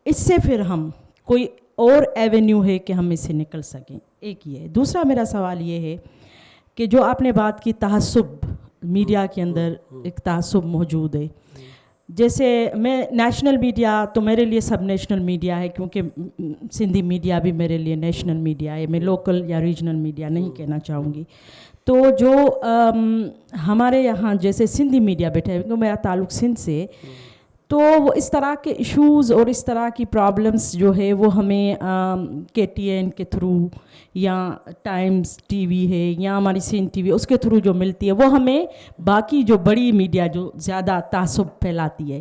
اس سے پھر ہم کوئی اور ایونیو ہے کہ ہم اس سے نکل سکیں. ایک یہ ہے. دوسرا میرا سوال یہ ہے کہ جو آپ نے بات کی تعصب، میڈیا کے اندر ایک تعصب موجود ہے. جیسے میں نیشنل میڈیا تو میرے لیے سب نیشنل میڈیا ہے کیونکہ سندھی میڈیا بھی میرے لیے نیشنل میڈیا ہے. میں لوکل یا ریجنل میڈیا نہیں کہنا چاہوں گی. تو جو ہمارے یہاں جیسے سندھی میڈیا بیٹھا ہے کیونکہ میرا تعلق سندھ سے، تو وہ اس طرح کے ایشوز اور اس طرح کی پرابلمس جو ہے وہ ہمیں KTN کے تھرو یا ٹائمز ٹی وی ہے یا ہماری سندھ ٹی وی اس کے تھرو جو ملتی ہے وہ ہمیں باقی جو بڑی میڈیا جو زیادہ تعصب پھیلاتی ہے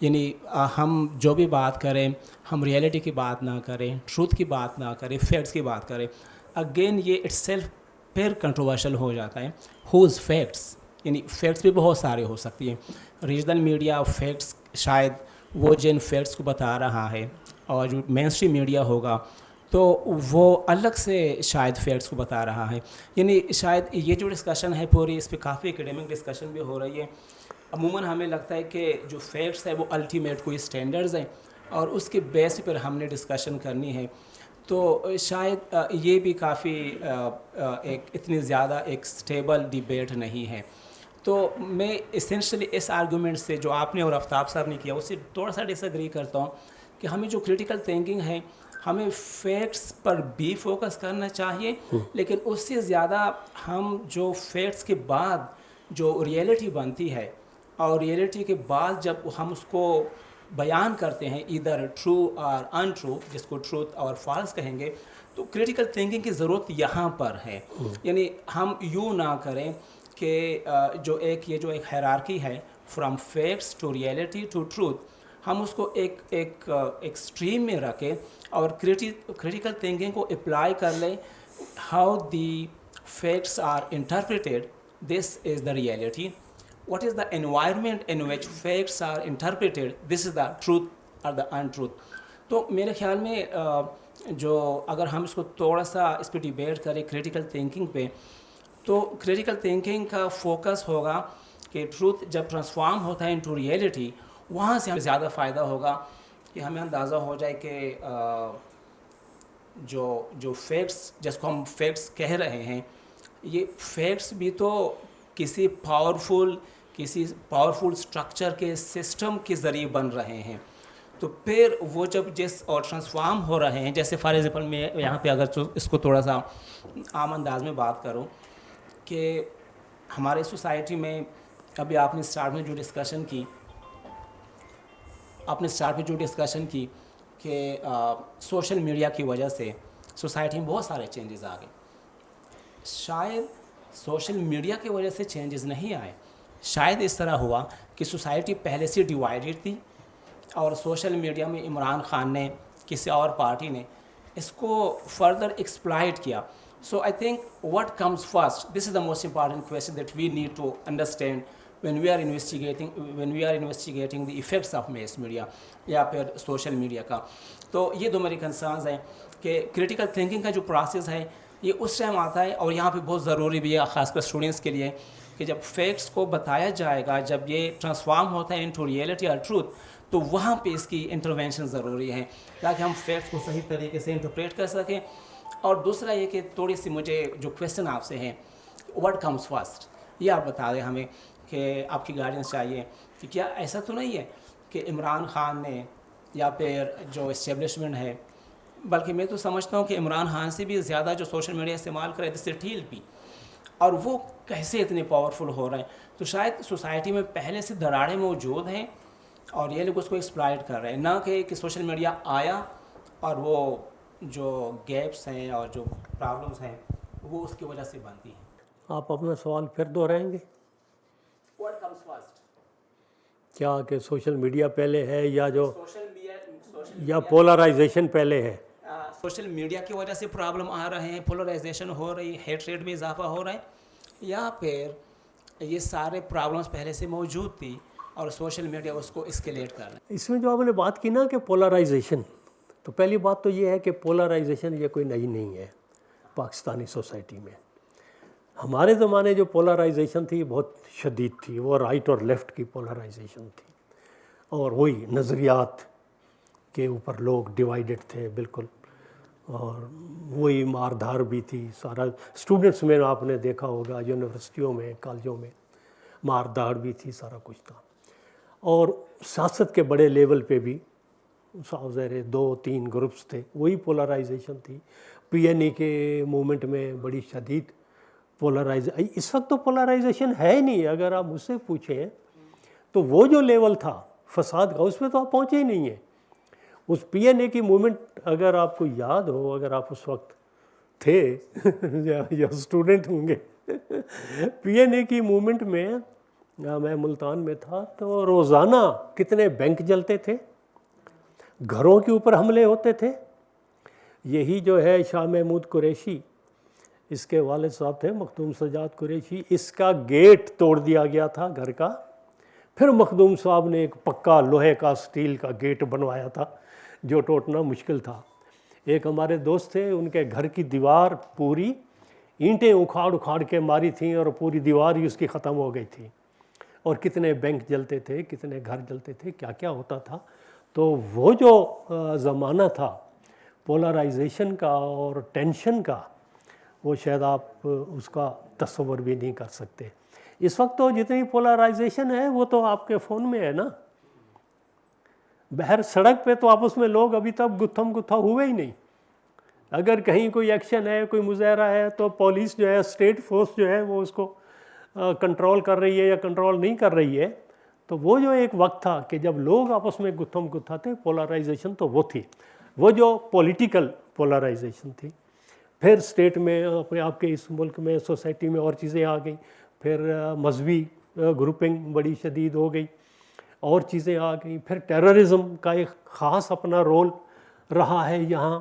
یعنی ہم جو بھی بات کریں ہم ریئلٹی کی بات نہ کریں, ٹروتھ کی بات نہ کریں, فیکٹس کی بات کریں. اگین یہ اٹس سیلف پھر کنٹروورشل ہو جاتا ہے. ہوز فیکٹس, یعنی فیکٹس بھی بہت سارے ہو سکتی ہیں. ریجنل میڈیا فیکٹس شاید وہ جن فیکٹس کو بتا رہا ہے, اور جو مین اسٹریم میڈیا ہوگا تو وہ الگ سے شاید فیکٹس کو بتا رہا ہے. یعنی شاید یہ جو ڈسکشن ہے پوری, اس پہ کافی اکیڈمک ڈسکشن بھی ہو رہی ہے. عموماً ہمیں لگتا ہے کہ جو فیکٹس ہے وہ الٹیمیٹ کوئی اسٹینڈرڈز ہیں, اور اس کے بیس پر ہم نے ڈسکشن کرنی ہے. تو شاید یہ بھی کافی ایک اتنی زیادہ ایک اسٹیبل ڈیبیٹ نہیں ہے. تو میں اسینشلی اس آرگومنٹ سے جو آپ نے اور آفتاب صاحب نے کیا اس سے تھوڑا سا ڈس ایگری کرتا ہوں کہ ہمیں جو کریٹیکل تھنکنگ ہے ہمیں فیکٹس پر بھی فوکس کرنا چاہیے, لیکن اس سے زیادہ ہم جو فیکٹس کے بعد جو ریئلٹی بنتی ہے, اور ریئلٹی کے بعد جب ہم اس کو بیان کرتے ہیں ادھر ٹرو اور ان ٹرو, جس کو ٹروتھ اور فالس کہیں گے, تو کریٹیکل تھنکنگ کی ضرورت یہاں پر ہے. یعنی ہم یوں نہ کریں کہ جو ایک ہیرارکی ہے from facts to reality to truth, ہم اس کو ایک اسٹریم میں رکھیں اور کریٹیکل تھنکنگ کو اپلائی کر لیں. How the facts are interpreted, this is the reality. What is the environment in which facts are interpreted, this is the truth or the untruth. تو میرے خیال میں جو اگر ہم اس کو تھوڑا سا اس پہ ڈیبیٹ کریں کریٹیکل تھنکنگ پہ, تو کریٹیکل تھنکنگ کا فوکس ہوگا کہ ٹروتھ جب ٹرانسفارم ہوتا ہے انٹو ریئلٹی, وہاں سے ہمیں زیادہ فائدہ ہوگا کہ ہمیں اندازہ ہو جائے کہ جو فیکٹس جس کو ہم فیکٹس کہہ رہے ہیں, یہ فیکٹس بھی تو کسی پاورفل اسٹرکچر کے سسٹم کے ذریعے بن رہے ہیں. تو پھر وہ جب اور ٹرانسفارم ہو رہے ہیں, جیسے فار ایگزامپل میں یہاں پہ اگر اس کو تھوڑا سا عام انداز میں بات کروں کہ ہمارے سوسائٹی میں ابھی آپ نے اسٹارٹ میں جو ڈسکشن کی کہ سوشل میڈیا کی وجہ سے سوسائٹی میں بہت سارے چینجز آ گئے. شاید سوشل میڈیا کی وجہ سے چینجز نہیں آئے, شاید اس طرح ہوا کہ سوسائٹی پہلے سے ڈیوائیڈڈ تھی, اور سوشل میڈیا میں عمران خان نے کسی اور پارٹی نے اس کو فردر ایکسپلائٹ کیا. So I think what comes first, this is the most important question that we need to understand when we are investigating the effects of mass media یا پھر social media کا. تو یہ دو میری concerns ہیں کہ critical thinking کا جو پروسیس ہے یہ اس ٹائم آتا ہے, اور یہاں پہ بہت ضروری بھی ہے خاص کر اسٹوڈنٹس کے لیے کہ جب فیکٹس کو بتایا جائے گا, جب یہ ٹرانسفارم ہوتا ہے انٹو ریئلٹی اور ٹروتھ, تو وہاں پہ اس کی انٹروینشن ضروری ہے تاکہ ہم فیکٹس کو صحیح طریقے سے انٹرپریٹ کر سکیں. اور دوسرا یہ کہ تھوڑی سی مجھے جو کویسچن آپ سے ہیں واٹ کمز فرسٹ, یہ آپ بتا دیں ہمیں کہ آپ کی گائیڈنس چاہیے کہ کیا ایسا تو نہیں ہے کہ عمران خان نے یا پھر جو اسٹیبلشمنٹ ہے, بلکہ میں تو سمجھتا ہوں کہ عمران خان سے بھی زیادہ جو سوشل میڈیا استعمال کرے جس سے ٹھیل پی, اور وہ کیسے اتنے پاورفل ہو رہے ہیں. تو شاید سوسائٹی میں پہلے سے دراڑیں موجود ہیں اور یہ لوگ اس کو ایکسپلائٹ کر رہے ہیں, نہ کہ سوشل میڈیا آیا اور وہ جو گیپس ہیں اور جو پرابلمس ہیں وہ اس کی وجہ سے بنتی ہیں. آپ اپنا سوال پھر دہرائیں گے؟ What comes first? کیا کہ سوشل میڈیا پہلے ہے یا پولرائزیشن پہلے ہے؟ سوشل میڈیا کی وجہ سے پرابلم آ رہے ہیں, پولرائزیشن ہو رہی ہے, ہیٹ ریٹ میں اضافہ ہو رہا ہے, یا پھر یہ سارے پرابلمس پہلے سے موجود تھی اور سوشل میڈیا اس کو اسکیلیٹ کر رہا ہے؟ اس میں جو آپ نے بات کی نا کہ پولرائزیشن, تو پہلی بات تو یہ ہے کہ پولرائزیشن یہ کوئی نئی نہیں ہے پاکستانی سوسائٹی میں. ہمارے زمانے جو پولرائزیشن تھی بہت شدید تھی, وہ رائٹ اور لیفٹ کی پولرائزیشن تھی, اور وہی نظریات کے اوپر لوگ ڈیوائیڈڈ تھے بالکل, اور وہی مار دھار بھی تھی. سارا اسٹوڈنٹس میں آپ نے دیکھا ہوگا یونیورسٹیوں میں کالجوں میں مار دھاڑ بھی تھی, سارا کچھ تھا. اور سیاست کے بڑے لیول پہ بھی صاف ظاہر 2-3 گروپس تھے, وہی پولرائزیشن تھی. PNE کے موومنٹ میں بڑی شدید اس وقت تو پولرائزیشن ہے ہی نہیں. اگر آپ مجھ سے پوچھیں تو وہ جو لیول تھا فساد کا, اس میں تو آپ پہنچے ہی نہیں ہیں. اس PNA کی موومنٹ اگر آپ کو یاد ہو, اگر آپ اس وقت تھے یا اسٹوڈنٹ ہوں گے, PNA کی موومنٹ میں میں ملتان میں تھا تو روزانہ کتنے بینک جلتے تھے, گھروں کے اوپر حملے ہوتے تھے. یہی جو ہے شاہ محمود قریشی, اس کے والد صاحب تھے مخدوم سجاد قریشی, اس کا گیٹ توڑ دیا گیا تھا گھر کا. پھر مخدوم صاحب نے ایک پکا لوہے کا اسٹیل کا گیٹ بنوایا تھا جو ٹوٹنا مشکل تھا. ایک ہمارے دوست تھے, ان کے گھر کی دیوار پوری اینٹیں اکھاڑ کے ماری تھیں اور پوری دیوار ہی اس کی ختم ہو گئی تھی. اور کتنے بینک جلتے تھے, کتنے گھر جلتے تھے, کیا کیا ہوتا تھا. تو وہ جو زمانہ تھا پولرائزیشن کا اور ٹینشن کا, وہ شاید آپ اس کا تصور بھی نہیں کر سکتے. اس وقت تو جتنی پولرائزیشن ہے وہ تو آپ کے فون میں ہے نا. بہر سڑک پہ تو آپس میں لوگ ابھی تک گتھم گتھا ہوئے ہی نہیں. اگر کہیں کوئی ایکشن ہے, کوئی مظاہرہ ہے, تو پولیس جو ہے, اسٹیٹ فورس جو ہے, وہ اس کو کنٹرول کر رہی ہے یا کنٹرول نہیں کر رہی ہے. تو وہ جو ایک وقت تھا کہ جب لوگ آپس میں گتھم گتھا تھے, پولرائزیشن تو وہ تھی, وہ جو پولیٹیکل پولرائزیشن تھی. پھر اسٹیٹ میں اپنے آپ کے اس ملک میں سوسائٹی میں اور چیزیں آ گئیں. پھر مذہبی گروپنگ بڑی شدید ہو گئی, اور چیزیں آ گئیں. پھر ٹیررزم کا ایک خاص اپنا رول رہا ہے یہاں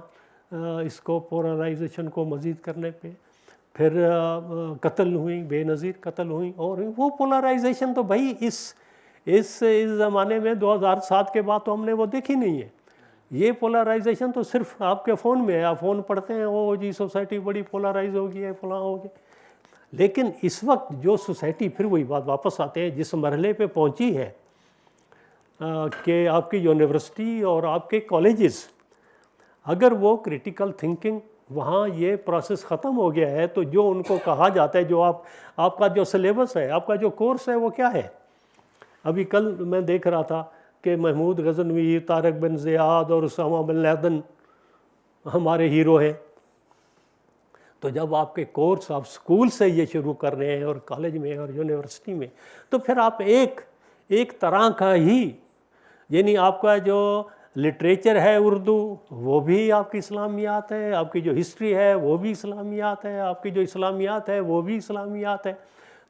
اس کو پولرائزیشن کو مزید کرنے پہ. پھر قتل ہوئیں, بے نظیر قتل ہوئیں, اور وہ پولرائزیشن تو بھائی اس زمانے میں 2007 کے بعد تو ہم نے وہ دیکھی نہیں ہے. یہ پولرائزیشن تو صرف آپ کے فون میں ہے, آپ فون پڑھتے ہیں, وہ جی سوسائٹی بڑی پولرائز ہو گئی ہے, فلاں ہو گئی. لیکن اس وقت جو سوسائٹی, پھر وہی بات واپس آتے ہیں, جس مرحلے پہ پہنچی ہے کہ آپ کی یونیورسٹی اور آپ کے کالجز, اگر وہ کریٹیکل تھنکنگ وہاں یہ پروسیس ختم ہو گیا ہے, تو جو ان کو کہا جاتا ہے, جو آپ کا جو سلیبس ہے, آپ کا جو کورس ہے, وہ کیا ہے. ابھی کل میں دیکھ رہا تھا کہ محمود غزنوی, طارق بن زیاد اور اسامہ بن لادن ہمارے ہیرو ہیں. تو جب آپ کے کورس آپ اسکول سے یہ شروع کر رہے ہیں اور کالج میں اور یونیورسٹی میں, تو پھر آپ ایک طرح کا ہی, یعنی آپ کا جو لٹریچر ہے اردو, وہ بھی آپ کی اسلامیات ہے, آپ کی جو ہسٹری ہے وہ بھی اسلامیات ہے, آپ کی جو اسلامیات ہے وہ بھی اسلامیات ہے.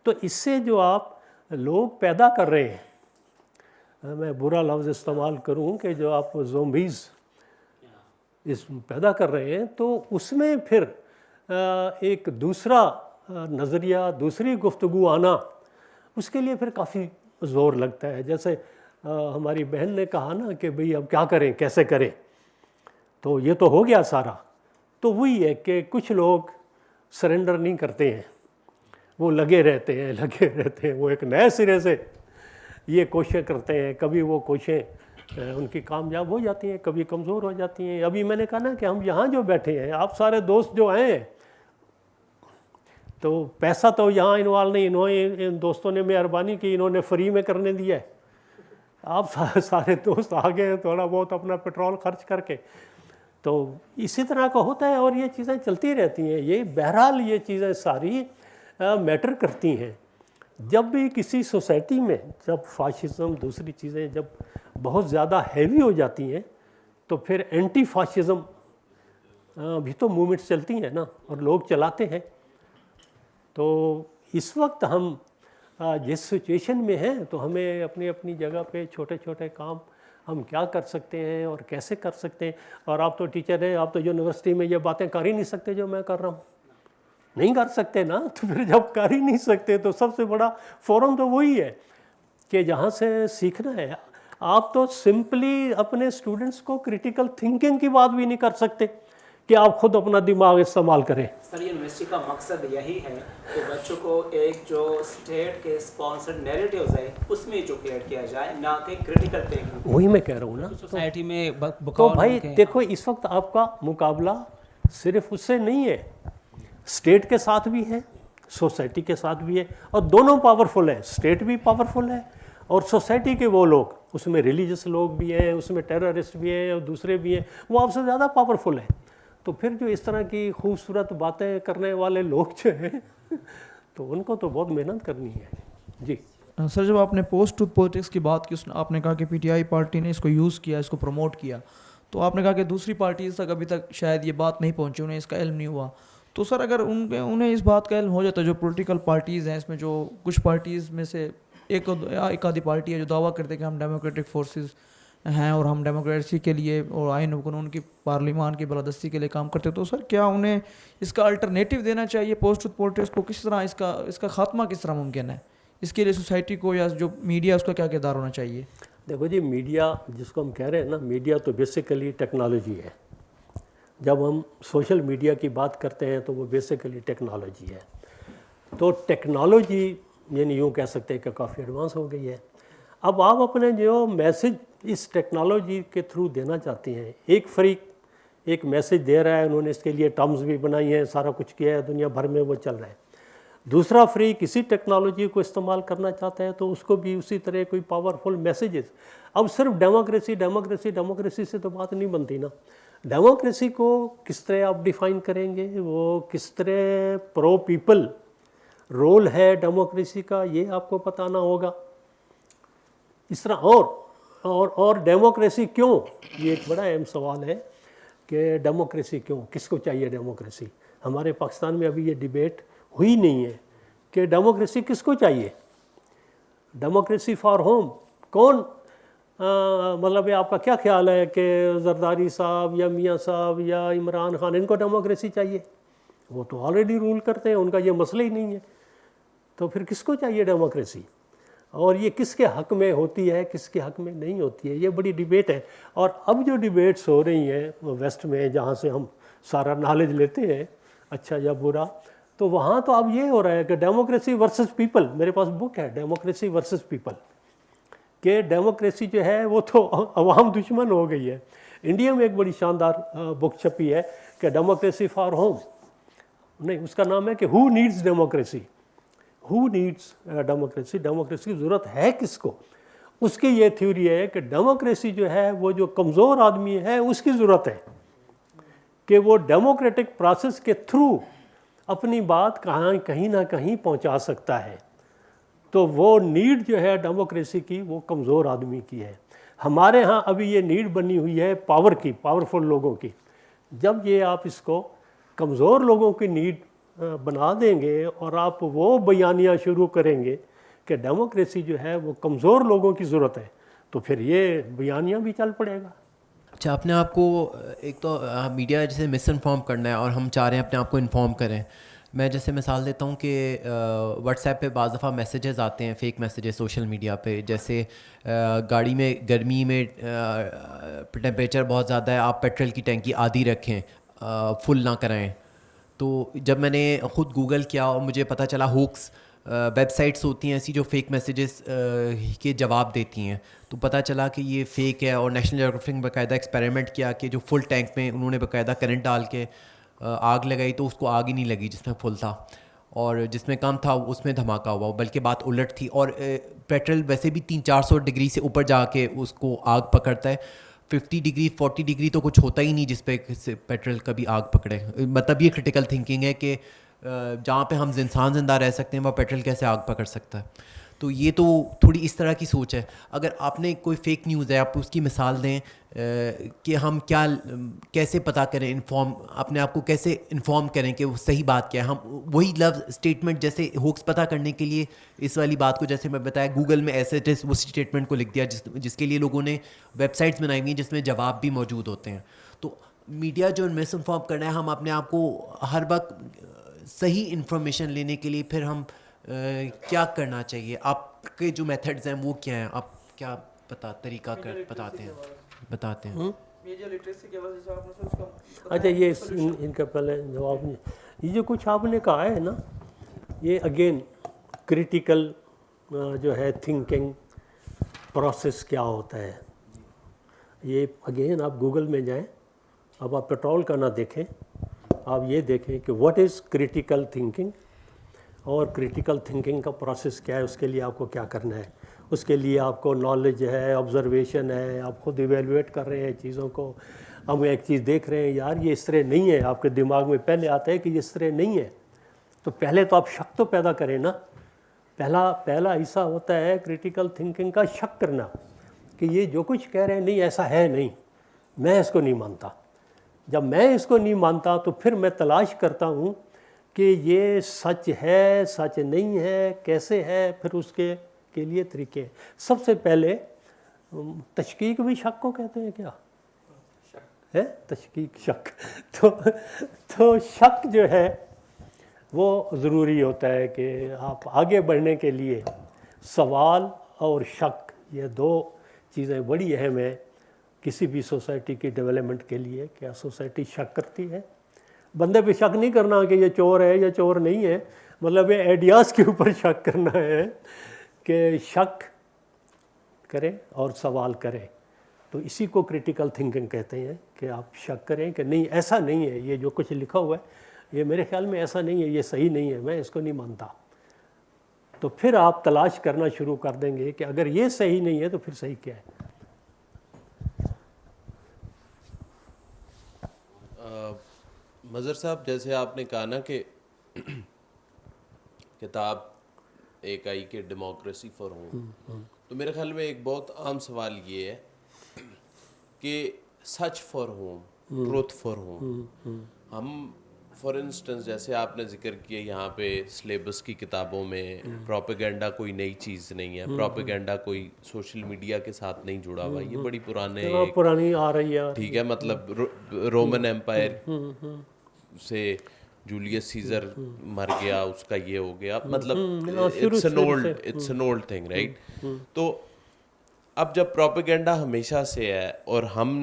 تو اس سے جو آپ لوگ پیدا کر رہے ہیں, میں برا لفظ استعمال کروں کہ جو آپ زومبیز اس پیدا کر رہے ہیں, تو اس میں پھر ایک دوسرا نظریہ, دوسری گفتگو آنا, اس کے لیے پھر کافی زور لگتا ہے. جیسے ہماری بہن نے کہا نا کہ بھئی اب کیا کریں, کیسے کریں. تو یہ تو ہو گیا سارا. تو وہی ہے کہ کچھ لوگ سرنڈر نہیں کرتے ہیں, وہ لگے رہتے ہیں, وہ ایک نئے سرے سے یہ کوششیں کرتے ہیں. کبھی وہ کوششیں ان کی کامیاب ہو جاتی ہیں, کبھی کمزور ہو جاتی ہیں. ابھی میں نے کہا نا کہ ہم یہاں جو بیٹھے ہیں, آپ سارے دوست جو ہیں, تو پیسہ تو یہاں انوالو نہیں, ان دوستوں نے مہربانی کی, انہوں نے فری میں کرنے دیا ہے. آپ سارے دوست آ گئے تھوڑا بہت اپنا پیٹرول خرچ کر کے. تو اسی طرح کا ہوتا ہے, اور یہ چیزیں چلتی رہتی ہیں. یہ بہرحال یہ چیزیں ساری میٹر کرتی ہیں. جب بھی کسی سوسائٹی میں جب فاشزم, دوسری چیزیں جب بہت زیادہ ہیوی ہو جاتی ہیں, تو پھر اینٹی فاشزم بھی تو موومنٹس چلتی ہیں نا, اور لوگ چلاتے ہیں. تو اس وقت ہم جس سچویشن میں ہیں, تو ہمیں اپنی اپنی جگہ پہ چھوٹے چھوٹے کام ہم کیا کر سکتے ہیں اور کیسے کر سکتے ہیں. اور آپ تو ٹیچر ہیں, آپ تو یونیورسٹی میں یہ باتیں کر ہی نہیں سکتے جو میں کر رہا ہوں, نہیں کر سکتے نا. تو پھر جب کر ہی نہیں سکتے, تو سب سے بڑا فورم تو وہی ہے کہ جہاں سے سیکھنا ہے. آپ تو سمپلی اپنے اسٹوڈنٹس کو کریٹیکل تھنکنگ کی بات بھی نہیں کر سکتے کہ آپ خود اپنا دماغ استعمال کریں. سر یونیورسٹی کا مقصد یہی ہے کہ بچوں کو ایک جو اسٹیٹ کے اسپانسرڈ نیریٹیوز ہے اس میں ایجوکیٹ کیا جائے, نہ کہ کریٹیکل تھنکنگ. وہی میں کہہ رہا ہوں نا. سوسائٹی میں تو بھائی دیکھو, اس وقت آپ کا مقابلہ صرف اس سے نہیں ہے, اسٹیٹ کے ساتھ بھی ہے, سوسائٹی کے ساتھ بھی ہے, اور دونوں پاورفل ہیں. اسٹیٹ بھی پاورفل ہے, اور سوسائٹی کے وہ لوگ, اس میں ریلیجس لوگ بھی ہیں, اس میں ٹیررسٹ بھی ہیں, اور دوسرے بھی ہیں, وہ آپ سے زیادہ پاورفل ہیں. تو پھر جو اس طرح کی خوبصورت باتیں کرنے والے لوگ جو ہیں, تو ان کو تو بہت محنت کرنی ہے. جی سر, جب آپ نے پوسٹ ٹروتھ پولیٹکس کی بات کی, آپ نے کہا کہ پی ٹی آئی پارٹی نے اس کو یوز کیا, اس کو پروموٹ کیا, تو آپ نے کہا کہ دوسری پارٹیز تک ابھی تک شاید یہ بات نہیں پہنچی, انہیں اس کا علم نہیں ہوا. تو سر اگر انہیں اس بات کا علم ہو جاتا, جو پولیٹیکل پارٹیز ہیں, اس میں جو کچھ پارٹیز میں سے ایک آدھی پارٹی ہے جو دعویٰ کرتے ہیں کہ ہم ڈیموکریٹک فورسز ہیں اور ہم ڈیموکریسی کے لیے اور آئین و قانون کی پارلیمان کی بالادستی کے لیے کام کرتے ہیں. تو سر کیا انہیں اس کا الٹرنیٹیو دینا چاہیے پوسٹ ٹروتھ پالیٹکس کو؟ کس طرح اس کا خاتمہ کس طرح ممکن ہے؟ اس کے لیے سوسائٹی کو یا جو میڈیا اس کا کیا کردار ہونا چاہیے؟ دیکھو جی، میڈیا جس کو ہم کہہ رہے ہیں نا، میڈیا تو بیسیکلی ٹیکنالوجی ہے. جب ہم سوشل میڈیا کی بات کرتے ہیں تو وہ بیسیکلی ٹیکنالوجی ہے. تو ٹیکنالوجی یعنی یوں کہہ سکتے ہیں کہ کافی ایڈوانس ہو گئی ہے. اب آپ اپنے جو میسج اس ٹیکنالوجی کے تھرو دینا چاہتے ہیں، ایک فریق ایک میسج دے رہا ہے، انہوں نے اس کے لیے ٹرمز بھی بنائی ہیں، سارا کچھ کیا ہے، دنیا بھر میں وہ چل رہا ہے. دوسرا فریق اسی ٹیکنالوجی کو استعمال کرنا چاہتا ہے تو اس کو بھی اسی طرح کوئی پاورفل میسیجز. اب صرف ڈیموکریسی سے تو بات نہیں بنتی نا. ڈیموکریسی کو کس طرح آپ ڈیفائن کریں گے، وہ کس طرح پرو پیپل رول ہے ڈیموکریسی کا، یہ آپ کو بتانا ہوگا. اس طرح اور ڈیموکریسی کیوں، یہ ایک بڑا اہم سوال ہے کہ ڈیموکریسی کیوں، کس کو چاہیے ڈیموکریسی. ہمارے پاکستان میں ابھی یہ ڈیبیٹ ہوئی نہیں ہے کہ ڈیموکریسی کس کو چاہیے. ڈیموکریسی فار ہوم کون، مطلب آپ کا کیا خیال ہے کہ زرداری صاحب یا میاں صاحب یا عمران خان ان کو ڈیموکریسی چاہیے؟ وہ تو آلریڈی رول کرتے ہیں، ان کا یہ مسئلہ ہی نہیں ہے. تو پھر کس کو چاہیے ڈیموکریسی، اور یہ کس کے حق میں ہوتی ہے، کس کے حق میں نہیں ہوتی ہے، یہ بڑی ڈیبیٹ ہے. اور اب جو ڈیبیٹس ہو رہی ہیں ویسٹ میں، جہاں سے ہم سارا نالج لیتے ہیں اچھا یا برا، تو وہاں تو اب یہ ہو رہا ہے کہ ڈیموکریسی ورسز پیپل. میرے پاس بک ہے ڈیموکریسی ورسز پیپل، کہ ڈیموکریسی جو ہے وہ تو عوام دشمن ہو گئی ہے. انڈیا میں ایک بڑی شاندار بک چھپی ہے کہ ڈیموکریسی فار ہوم، نہیں اس کا نام ہے کہ ہو نیڈز ڈیموکریسی. ہو نیڈز ڈیموکریسی، ڈیموکریسی کی ضرورت ہے کس کو. اس کی یہ تھیوری ہے کہ ڈیموکریسی جو ہے وہ جو کمزور آدمی ہے اس کی ضرورت ہے کہ وہ ڈیموکریٹک پروسیس کے تھرو اپنی بات کہیں نہ کہیں پہنچا سکتا ہے. تو وہ نیڈ جو ہے ڈیموکریسی کی وہ کمزور آدمی کی ہے. ہمارے ہاں ابھی یہ نیڈ بنی ہوئی ہے پاور کی، پاورفل لوگوں کی. جب یہ آپ اس کو کمزور لوگوں کی نیڈ بنا دیں گے اور آپ وہ بیانیہ شروع کریں گے کہ ڈیموکریسی جو ہے وہ کمزور لوگوں کی ضرورت ہے، تو پھر یہ بیانیہ بھی چل پڑے گا. اچھا، اپنے آپ کو ایک تو میڈیا جیسے مس انفارم کرنا ہے اور ہم چاہ رہے ہیں اپنے آپ کو انفارم کریں. میں جیسے مثال دیتا ہوں کہ واٹس ایپ پہ بعض دفعہ میسیجز آتے ہیں، فیک میسیجز سوشل میڈیا پہ. جیسے گاڑی میں گرمی میں ٹیمپریچر بہت زیادہ ہے، آپ پیٹرول کی ٹینکی آدھی رکھیں، فل نہ کرائیں. تو جب میں نے خود گوگل کیا اور مجھے پتہ چلا ہوکس ویب سائٹس ہوتی ہیں ایسی جو فیک میسیجز کے جواب دیتی ہیں، تو پتہ چلا کہ یہ فیک ہے. اور نیشنل جیوگرافک نے باقاعدہ ایکسپیریمنٹ کیا کہ جو فل ٹینک میں انہوں نے باقاعدہ کرنٹ ڈال کے آگ لگائی تو اس کو آگ ہی نہیں لگی جس میں فل تھا، اور جس میں کم تھا اس میں دھماکہ ہوا، بلکہ بات الٹ تھی. اور پیٹرول ویسے بھی 300-400 ڈگری سے اوپر جا کے اس کو آگ پکڑتا ہے. 50 ڈگری 40 ڈگری تو کچھ ہوتا ہی نہیں جس پہ پیٹرول کبھی آگ پکڑے. مطلب یہ کرٹیکل تھنکنگ ہے کہ جہاں پہ ہم انسان زندہ رہ سکتے ہیں وہاں پیٹرول کیسے آگ پکڑ سکتا ہے. تو یہ تو تھوڑی اس طرح کی سوچ ہے. اگر آپ نے کوئی فیک نیوز ہے آپ اس کی مثال دیں کہ ہم کیسے پتہ کریں، اپنے آپ کو کیسے انفارم کریں کہ وہ صحیح بات کیا ہے. ہم وہی لفظ اسٹیٹمنٹ جیسے ہوکس پتہ کرنے کے لیے اس والی بات کو جیسے میں بتایا گوگل میں ایسے اس اسٹیٹمنٹ کو لکھ دیا جس کے لیے لوگوں نے ویب سائٹس بنائی ہوئی ہیں جس میں جواب بھی موجود ہوتے ہیں. تو میڈیا جو مس انفارم کرنا ہے، ہم اپنے آپ کو ہر وقت صحیح انفارمیشن لینے کے لیے پھر ہم کیا کرنا چاہیے؟ آپ کے جو میتھڈز ہیں وہ کیا ہیں؟ آپ کیا طریقہ بتاتے ہیں؟ اچھا، یہ ان کا پہلے جواب نہیں. یہ جو کچھ آپ نے کہا ہے نا، یہ اگین کریٹیکل جو ہے تھنکنگ پروسیس کیا ہوتا ہے. یہ اگین آپ گوگل میں جائیں، اب آپ پیٹرول کا نہ دیکھیں، آپ یہ دیکھیں کہ واٹ از کریٹیکل تھنکنگ، اور کریٹیکل تھنکنگ کا پروسیس کیا ہے. اس کے لیے آپ کو کیا کرنا ہے، اس کے لیے آپ کو نالج ہے، آبزرویشن ہے، آپ خود ایویلویٹ کر رہے ہیں چیزوں کو. ہم ایک چیز دیکھ رہے ہیں یار یہ اس طرح نہیں ہے، آپ کے دماغ میں پہلے آتا ہے کہ یہ اس طرح نہیں ہے، تو پہلے تو آپ شک تو پیدا کریں نا. پہلا حصہ ہوتا ہے کریٹیکل تھنکنگ کا شک کرنا کہ یہ جو کچھ کہہ رہے ہیں نہیں ایسا ہے نہیں، میں اس کو نہیں مانتا. جب میں اس کو نہیں مانتا تو پھر میں تلاش کرتا ہوں کہ یہ سچ ہے، سچ نہیں ہے، کیسے ہے، پھر اس کے کے لیے طریقے ہیں. سب سے پہلے تشکیک بھی شک کو کہتے ہیں کیا ہے؟ تشکیک شک. تو شک جو ہے وہ ضروری ہوتا ہے کہ آپ آگے بڑھنے کے لیے سوال اور شک یہ دو چیزیں بڑی اہم ہیں کسی بھی سوسائٹی کی ڈیولپمنٹ کے لیے. کیا سوسائٹی شک کرتی ہے؟ بندے پہ شک نہیں کرنا کہ یہ چور ہے یا چور نہیں ہے, مطلب یہ آئیڈیاز کے اوپر شک کرنا ہے کہ شک کریں اور سوال کریں. تو اسی کو کریٹیکل تھنکنگ کہتے ہیں کہ آپ شک کریں کہ نہیں ایسا نہیں ہے, یہ جو کچھ لکھا ہوا ہے یہ میرے خیال میں ایسا نہیں ہے, یہ صحیح نہیں ہے, میں اس کو نہیں مانتا. تو پھر آپ تلاش کرنا شروع کر دیں گے کہ اگر یہ صحیح نہیں ہے تو پھر صحیح کیا ہے. مظہر صاحب جیسے آپ نے کہا نا کہ کتاب ایک آئی کہ ڈیموکریسی فار ہوم, تو میرے خیال میں ایک بہت عام سوال یہ ہے کہ سچ for whom, truth for whom. ہم فار انسٹنس جیسے آپ نے ذکر کیا یہاں پہ سلیبس کی کتابوں میں پروپیگنڈا کوئی نئی چیز نہیں ہے, پروپیگنڈا کوئی سوشل میڈیا کے ساتھ نہیں جڑا ہوا, یہ بڑی پرانی آ رہی ہے. ٹھیک ہے, مطلب رومن ایمپائر سے جولیس سیزر مر گیا, اس کا یہ ہو گیا, مطلب it's an old thing right. تو اب جب پروپیگنڈا ہمیشہ سے ہے اور ہم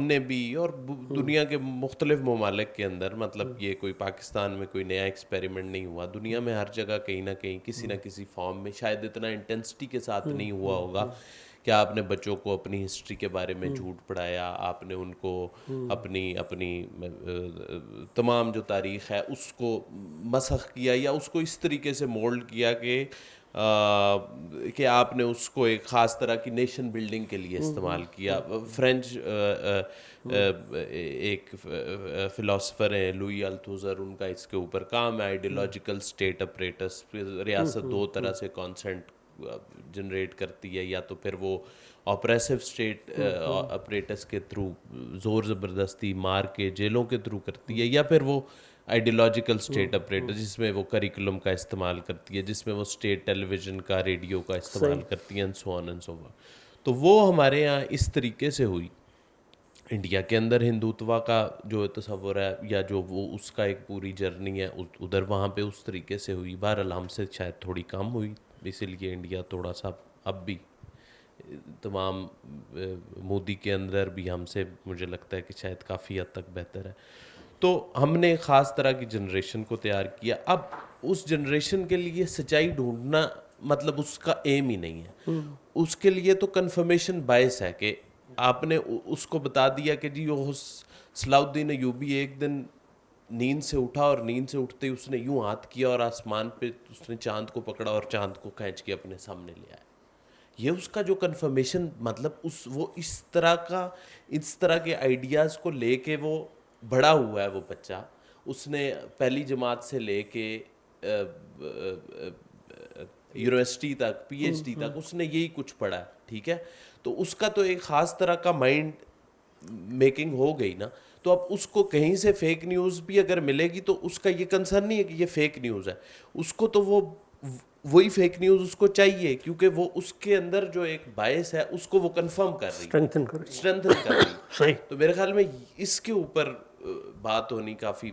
نے بھی اور دنیا کے مختلف ممالک کے اندر, مطلب یہ کوئی پاکستان میں کوئی نیا ایکسپیریمنٹ نہیں ہوا, دنیا میں ہر جگہ کہیں نہ کہیں کسی نہ کسی فارم میں, شاید اتنا انٹینسٹی کے ساتھ نہیں ہوا ہوگا کہ آپ نے بچوں کو اپنی ہسٹری کے بارے میں جھوٹ پڑھایا, آپ نے ان کو اپنی تمام جو تاریخ ہے اس کو مسخ کیا یا اس کو اس طریقے سے مولڈ کیا کہ آپ نے اس کو ایک خاص طرح کی نیشن بلڈنگ کے لیے استعمال کیا. فرینچ ایک فلاسفر ہیں لوئی التھوزر, ان کا اس کے اوپر کام ہے آئیڈیولوجیکل اسٹیٹ اپریٹس. ریاست دو طرح سے کانسنٹ جنریٹ کرتی ہے, یا تو پھر وہ آپریسو اسٹیٹ اپریٹس کے تھرو زور زبردستی مار کے جیلوں کے تھرو کرتی ہے, یا پھر وہ آئیڈیولوجیکل اسٹیٹ اپریٹس جس میں وہ کریکولم کا استعمال کرتی ہے, جس میں وہ اسٹیٹ ٹیلی ویژن کا ریڈیو کا استعمال کرتی ہے, and so on and so فارتھ. تو وہ ہمارے یہاں اس طریقے سے ہوئی. انڈیا کے اندر ہندوتوا کا جو تصور ہے یا جو وہ اس کا ایک پوری جرنی ہے ادھر وہاں پہ اس طریقے سے ہوئی. بہرحال ہم سے شاید تھوڑی کم ہوئی, اسی لیے انڈیا تھوڑا سا اب بھی تمام مودی کے اندر بھی ہم سے مجھے لگتا ہے کہ شاید کافی حد تک بہتر ہے. تو ہم نے خاص طرح کی جنریشن کو تیار کیا. اب اس جنریشن کے لیے سچائی ڈھونڈنا مطلب اس کا ایم ہی نہیں ہے, اس کے لیے تو کنفرمیشن باعث ہے کہ آپ نے اس کو بتا دیا کہ جی وہ صلاح الدین ایوبی ایک دن نیند سے اٹھا اور نیند سے اٹھتے ہی اس نے یوں ہاتھ کیا اور آسمان پہ اس نے چاند کو پکڑا اور چاند کو کھینچ کے اپنے سامنے لے آیا. یہ اس کا جو کنفرمیشن مطلب وہ اس طرح کے آئیڈیاز کو لے کے وہ بڑا ہوا ہے. وہ بچہ اس نے پہلی جماعت سے لے کے یونیورسٹی تک پی ایچ ڈی تک اس نے یہی کچھ پڑھا ہے, ٹھیک ہے. تو اس کا تو ایک خاص طرح کا مائنڈ میکنگ ہو گئی نا. تو اب اس کو کہیں سے فیک نیوز بھی اگر ملے گی تو اس کا یہ کنسرن نہیں ہے کہ یہ فیک نیوز ہے, اس کو تو وہی فیک نیوز اس کو چاہیے, کیونکہ وہ اس کے اندر جو ایک باعث ہے اس کو وہ کنفرم کر رہی ہے, اسٹرینتھن کر رہی ہے. تو میرے خیال میں اس کے اوپر بات ہونی کافی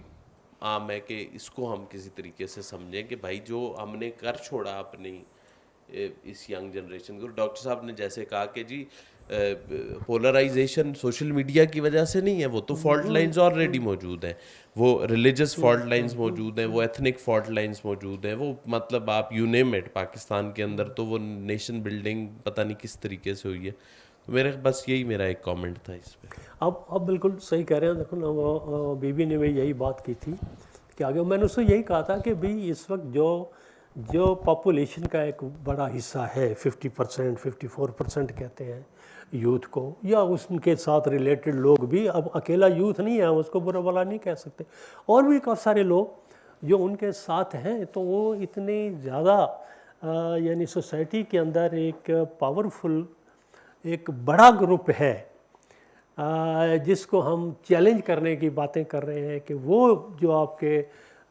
عام ہے کہ اس کو ہم کسی طریقے سے سمجھیں کہ بھائی جو ہم نے کر چھوڑا اپنی اس ینگ جنریشن کو. ڈاکٹر صاحب نے جیسے کہا کہ جی پولرائزیشن سوشل میڈیا کی وجہ سے نہیں ہے, وہ تو فالٹ لائنز آلریڈی موجود ہیں, وہ ریلیجس فالٹ لائنز موجود ہیں, وہ ایتھنک فالٹ لائنز موجود ہیں, وہ مطلب آپ یو نیم اٹ. پاکستان کے اندر تو وہ نیشن بلڈنگ پتہ نہیں کس طریقے سے ہوئی ہے. بس یہی میرا ایک کامنٹ تھا اس پہ. اب بالکل صحیح کہہ رہے ہیں. دیکھو نا وہ بی بی نے بھی یہی بات کی تھی کہ آگے میں نے اس سے یہی کہا تھا کہ بھائی اس وقت جو پاپولیشن کا ایک بڑا حصہ ہے 50% 54% کہتے ہیں یوتھ کو, یا اس کے ساتھ ریلیٹڈ لوگ بھی, اب اکیلا یوتھ نہیں ہے, ہم اس کو برا بھلا نہیں کہہ سکتے, اور بھی کافی سارے لوگ جو ان کے ساتھ ہیں, تو وہ اتنے زیادہ یعنی سوسائٹی کے اندر ایک پاورفل ایک بڑا گروپ ہے جس کو ہم چیلنج کرنے کی باتیں کر رہے ہیں کہ وہ جو آپ کے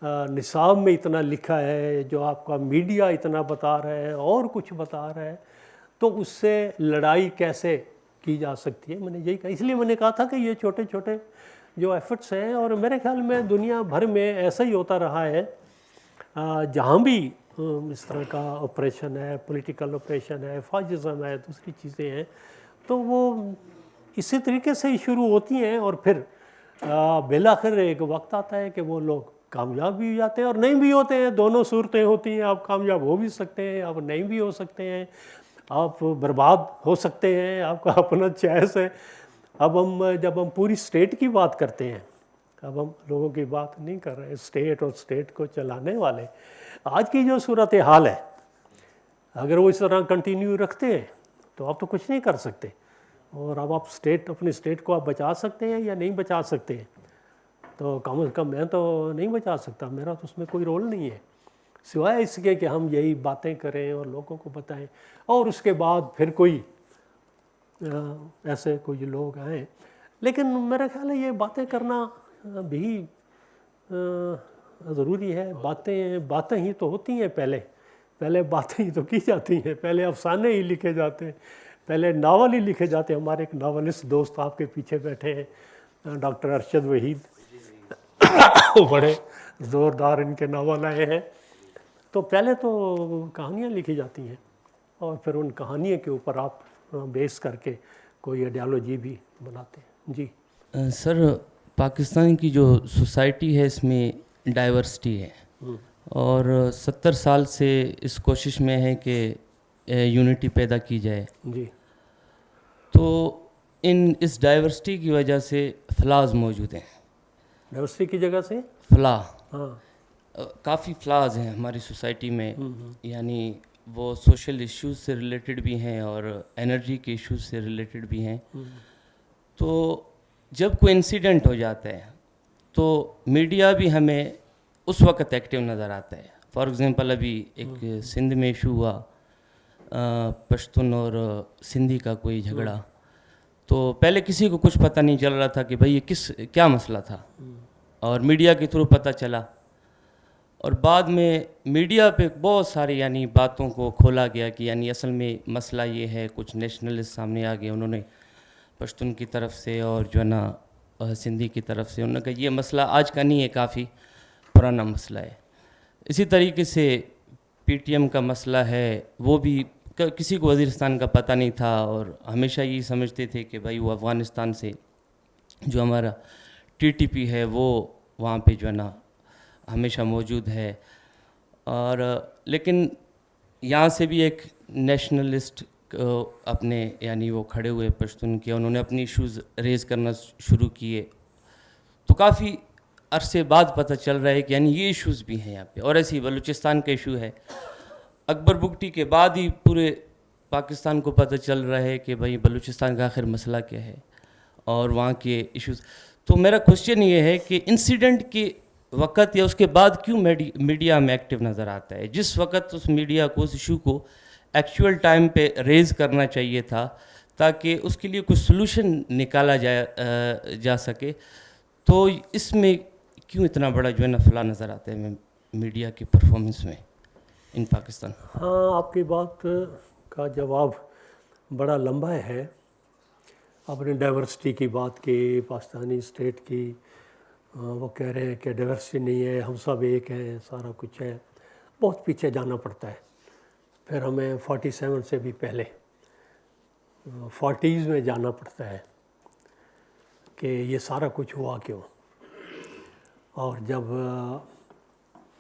نصاب میں اتنا لکھا ہے, جو آپ کا میڈیا اتنا بتا رہا ہے اور کچھ بتا رہا ہے, تو اس سے لڑائی کیسے کی جا سکتی ہے. میں نے یہی کہا, اس لیے میں نے کہا تھا کہ یہ چھوٹے چھوٹے جو ایفرٹس ہیں, اور میرے خیال میں دنیا بھر میں ایسا ہی ہوتا رہا ہے, جہاں بھی اس طرح کا آپریشن ہے, پولیٹیکل آپریشن ہے, فاشزم ہے, دوسری چیزیں ہیں, تو وہ اسی طریقے سے ہی شروع ہوتی ہیں, اور پھر بالآخر ایک وقت آتا ہے کہ وہ لوگ کامیاب بھی ہو جاتے ہیں اور نہیں بھی ہوتے ہیں. دونوں صورتیں ہوتی ہیں, آپ کامیاب ہو بھی سکتے ہیں, آپ نہیں بھی ہو سکتے ہیں, آپ برباد ہو سکتے ہیں, آپ کا اپنا چوائس ہے. اب جب ہم پوری اسٹیٹ کی بات کرتے ہیں, اب ہم لوگوں کی بات نہیں کر رہے ہیں, اسٹیٹ اور اسٹیٹ کو چلانے والے, آج کی جو صورتحال ہے, اگر وہ اس طرح کنٹینیو رکھتے ہیں تو آپ تو کچھ نہیں کر سکتے. اور اب آپ اپنی اسٹیٹ کو آپ بچا سکتے ہیں یا نہیں بچا سکتے ہیں, تو کم از کم میں تو نہیں بچا سکتا, میرا تو اس میں کوئی رول نہیں ہے, سوائے اس کے کہ ہم یہی باتیں کریں اور لوگوں کو بتائیں, اور اس کے بعد پھر کوئی ایسے کوئی لوگ آئیں. لیکن میرا خیال ہے یہ باتیں کرنا بھی ضروری ہے. باتیں ہی تو ہوتی ہیں, پہلے باتیں ہی تو کی جاتی ہیں, پہلے افسانے ہی لکھے جاتے ہیں, پہلے ناول ہی لکھے جاتے ہیں. ہمارے ایک ناولسٹ دوست آپ کے پیچھے بیٹھے ہیں, ڈاکٹر ارشد وحید, بڑے زوردار ان کے ناول آئے ہیں. تو پہلے تو کہانیاں لکھی جاتی ہیں, اور پھر ان کہانیوں کے اوپر آپ بیس کر کے کوئی آئیڈیالوجی بھی بناتے ہیں. جی سر, پاکستان کی جو سوسائٹی ہے اس میں ڈائیورسٹی ہے, اور 70 سال سے اس کوشش میں ہے کہ یونٹی پیدا کی جائے. جی تو اس ڈائیورسٹی کی وجہ سے فلاز موجود ہیں. ڈائیورسٹی کی جگہ سے ہاں, کافی فلاز ہیں ہماری سوسائٹی میں, یعنی وہ سوشل ایشوز سے ریلیٹڈ بھی ہیں اور انرجی کے ایشوز سے ریلیٹڈ بھی ہیں. تو جب کوئی انسیڈنٹ ہو جاتا ہے تو میڈیا بھی ہمیں اس وقت ایکٹیو نظر آتا ہے. فار ایگزامپل ابھی ایک سندھ میں ایشو ہوا, پشتون اور سندھی کا کوئی جھگڑا, تو پہلے کسی کو کچھ پتہ نہیں چل رہا تھا کہ بھئی یہ کیا مسئلہ تھا, اور میڈیا کے تھرو پتہ چلا, اور بعد میں میڈیا پہ بہت ساری یعنی باتوں کو کھولا گیا کہ یعنی اصل میں مسئلہ یہ ہے. کچھ نیشنلسٹ سامنے آ گئے, انہوں نے پشتون کی طرف سے اور جو ہے نا سندھی کی طرف سے, انہوں نے کہا یہ مسئلہ آج کا نہیں ہے, کافی پرانا مسئلہ ہے. اسی طریقے سے پی ٹی ایم کا مسئلہ ہے, وہ بھی کسی کو وزیرستان کا پتہ نہیں تھا, اور ہمیشہ یہی سمجھتے تھے کہ بھائی وہ افغانستان سے جو ہمارا ٹی ٹی پی ہے وہ وہاں پہ جو ہے نا ہمیشہ موجود ہے. اور لیکن یہاں سے بھی ایک نیشنلسٹ اپنے یعنی وہ کھڑے ہوئے پشتون کے, انہوں نے اپنی ایشوز ریز کرنا شروع کیے, تو کافی عرصے بعد پتہ چل رہا ہے کہ یعنی یہ ایشوز بھی ہیں یہاں پہ. اور ایسی بلوچستان کا ایشو ہے, اکبر بگٹی کے بعد ہی پورے پاکستان کو پتہ چل رہا ہے کہ بھائی بلوچستان کا آخر مسئلہ کیا ہے اور وہاں کے ایشوز. تو میرا کوشچن یہ ہے کہ انسیڈنٹ کے وقت یا اس کے بعد کیوں میڈیا میں ایکٹیو نظر آتا ہے, جس وقت اس میڈیا کو اس ایشو کو ایکچوئل ٹائم پہ ریز کرنا چاہیے تھا تاکہ اس کے لیے کچھ سلوشن نکالا جا سکے. تو اس میں کیوں اتنا بڑا جو ہے نا فلا نظر آتا ہے میڈیا کی پرفارمنس میں ان پاکستان؟ ہاں, آپ کی بات کا جواب بڑا لمبا ہے. آپ نے ڈائیورسٹی کی بات کی, پاکستانی اسٹیٹ کی, وہ کہہ رہے ہیں کہ ڈائیورسٹی نہیں ہے, ہم سب ایک ہیں, سارا کچھ ہے. بہت پیچھے جانا پڑتا ہے, پھر ہمیں 47 سے بھی پہلے 40s میں جانا پڑتا ہے کہ یہ سارا کچھ ہوا کیوں. اور جب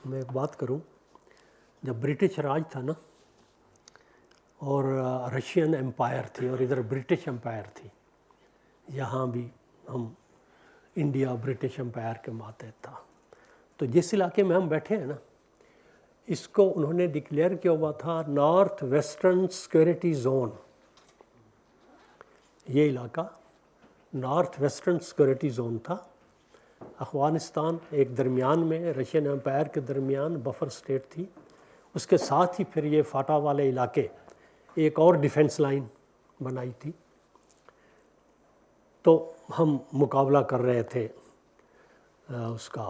میں ایک بات کروں, جب برٹش راج تھا نا, اور رشین امپائر تھی اور ادھر برٹش امپائر تھی, یہاں بھی ہم انڈیا برٹش امپائر کے ماتحت تھا, تو جس علاقے میں ہم بیٹھے ہیں نا, اس کو انہوں نے ڈکلیئر کیا ہوا تھا نارتھ ویسٹرن سیکورٹی زون. یہ علاقہ نارتھ ویسٹرن سیکورٹی زون تھا. افغانستان ایک درمیان میں, رشین امپائر کے درمیان بفر سٹیٹ تھی, اس کے ساتھ ہی پھر یہ فاٹا والے علاقے ایک اور ڈیفنس لائن بنائی تھی. تو ہم مقابلہ کر رہے تھے اس کا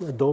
2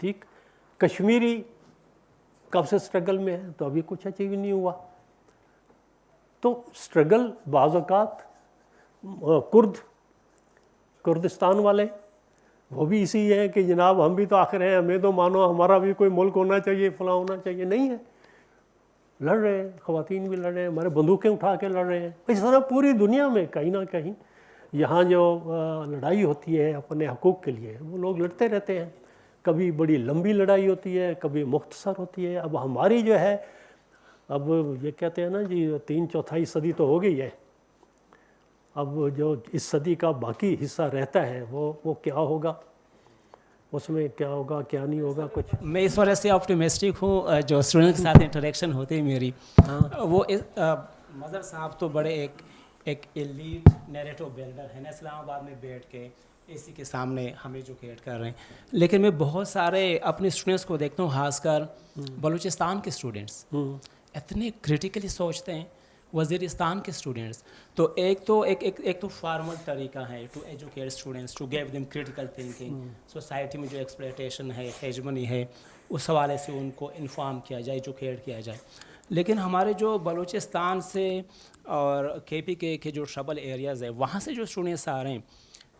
ٹھیک. کشمیری کب سے اسٹرگل میں ہے تو ابھی کچھ اچیو نہیں ہوا. تو اسٹرگل بعض اوقات کردستان والے وہ بھی اسی ہے کہ جناب ہم بھی تو آخر ہیں, ہمیں تو مانو ہمارا بھی کوئی ملک ہونا چاہیے, فلاں ہونا چاہیے. نہیں ہے, لڑ رہے ہیں, خواتین بھی لڑ رہے ہیں, ہمارے بندوقیں اٹھا کے لڑ رہے ہیں. اس طرح پوری دنیا میں کہیں نہ کہیں یہاں جو لڑائی ہوتی ہے اپنے حقوق کے لیے وہ لوگ لڑتے رہتے ہیں. کبھی بڑی لمبی لڑائی ہوتی ہے, کبھی مختصر ہوتی ہے. اب ہماری جو ہے, اب یہ کہتے ہیں نا جی 3/4 صدی تو ہو گئی ہے. اب جو اس صدی کا باقی حصہ رہتا ہے وہ کیا ہوگا, اس میں کیا ہوگا کیا نہیں ہوگا کچھ. میں اس وجہ سے آپٹیمسٹک ہوں. جو اسٹوڈنٹ کے ساتھ انٹریکشن ہوتی ہے میری, وہ مظہر صاحب تو بڑے ایک ایلیٹ نیریٹو بلڈر ہیں نا, اسلام آباد میں بیٹھ کے اسی کے سامنے ہمیں ایجوکیٹ کر رہے ہیں. لیکن میں بہت سارے اپنے اسٹوڈنٹس کو دیکھتا ہوں, خاص کر بلوچستان کے اسٹوڈنٹس اتنے کریٹیکلی سوچتے ہیں, وزیرستان کے اسٹوڈنٹس. تو ایک تو فارمل طریقہ ہے to educate students, to give them critical thinking. Society میں جو ایکسپلائٹیشن ہے, ہیجمنی ہے, اس حوالے سے ان کو انفارم کیا جائے, ایجوکیٹ کیا جائے. لیکن ہمارے جو بلوچستان سے اور کے پی کے جو ٹربل ایریاز ہے, وہاں سے جو اسٹوڈنٹس آ رہے ہیں,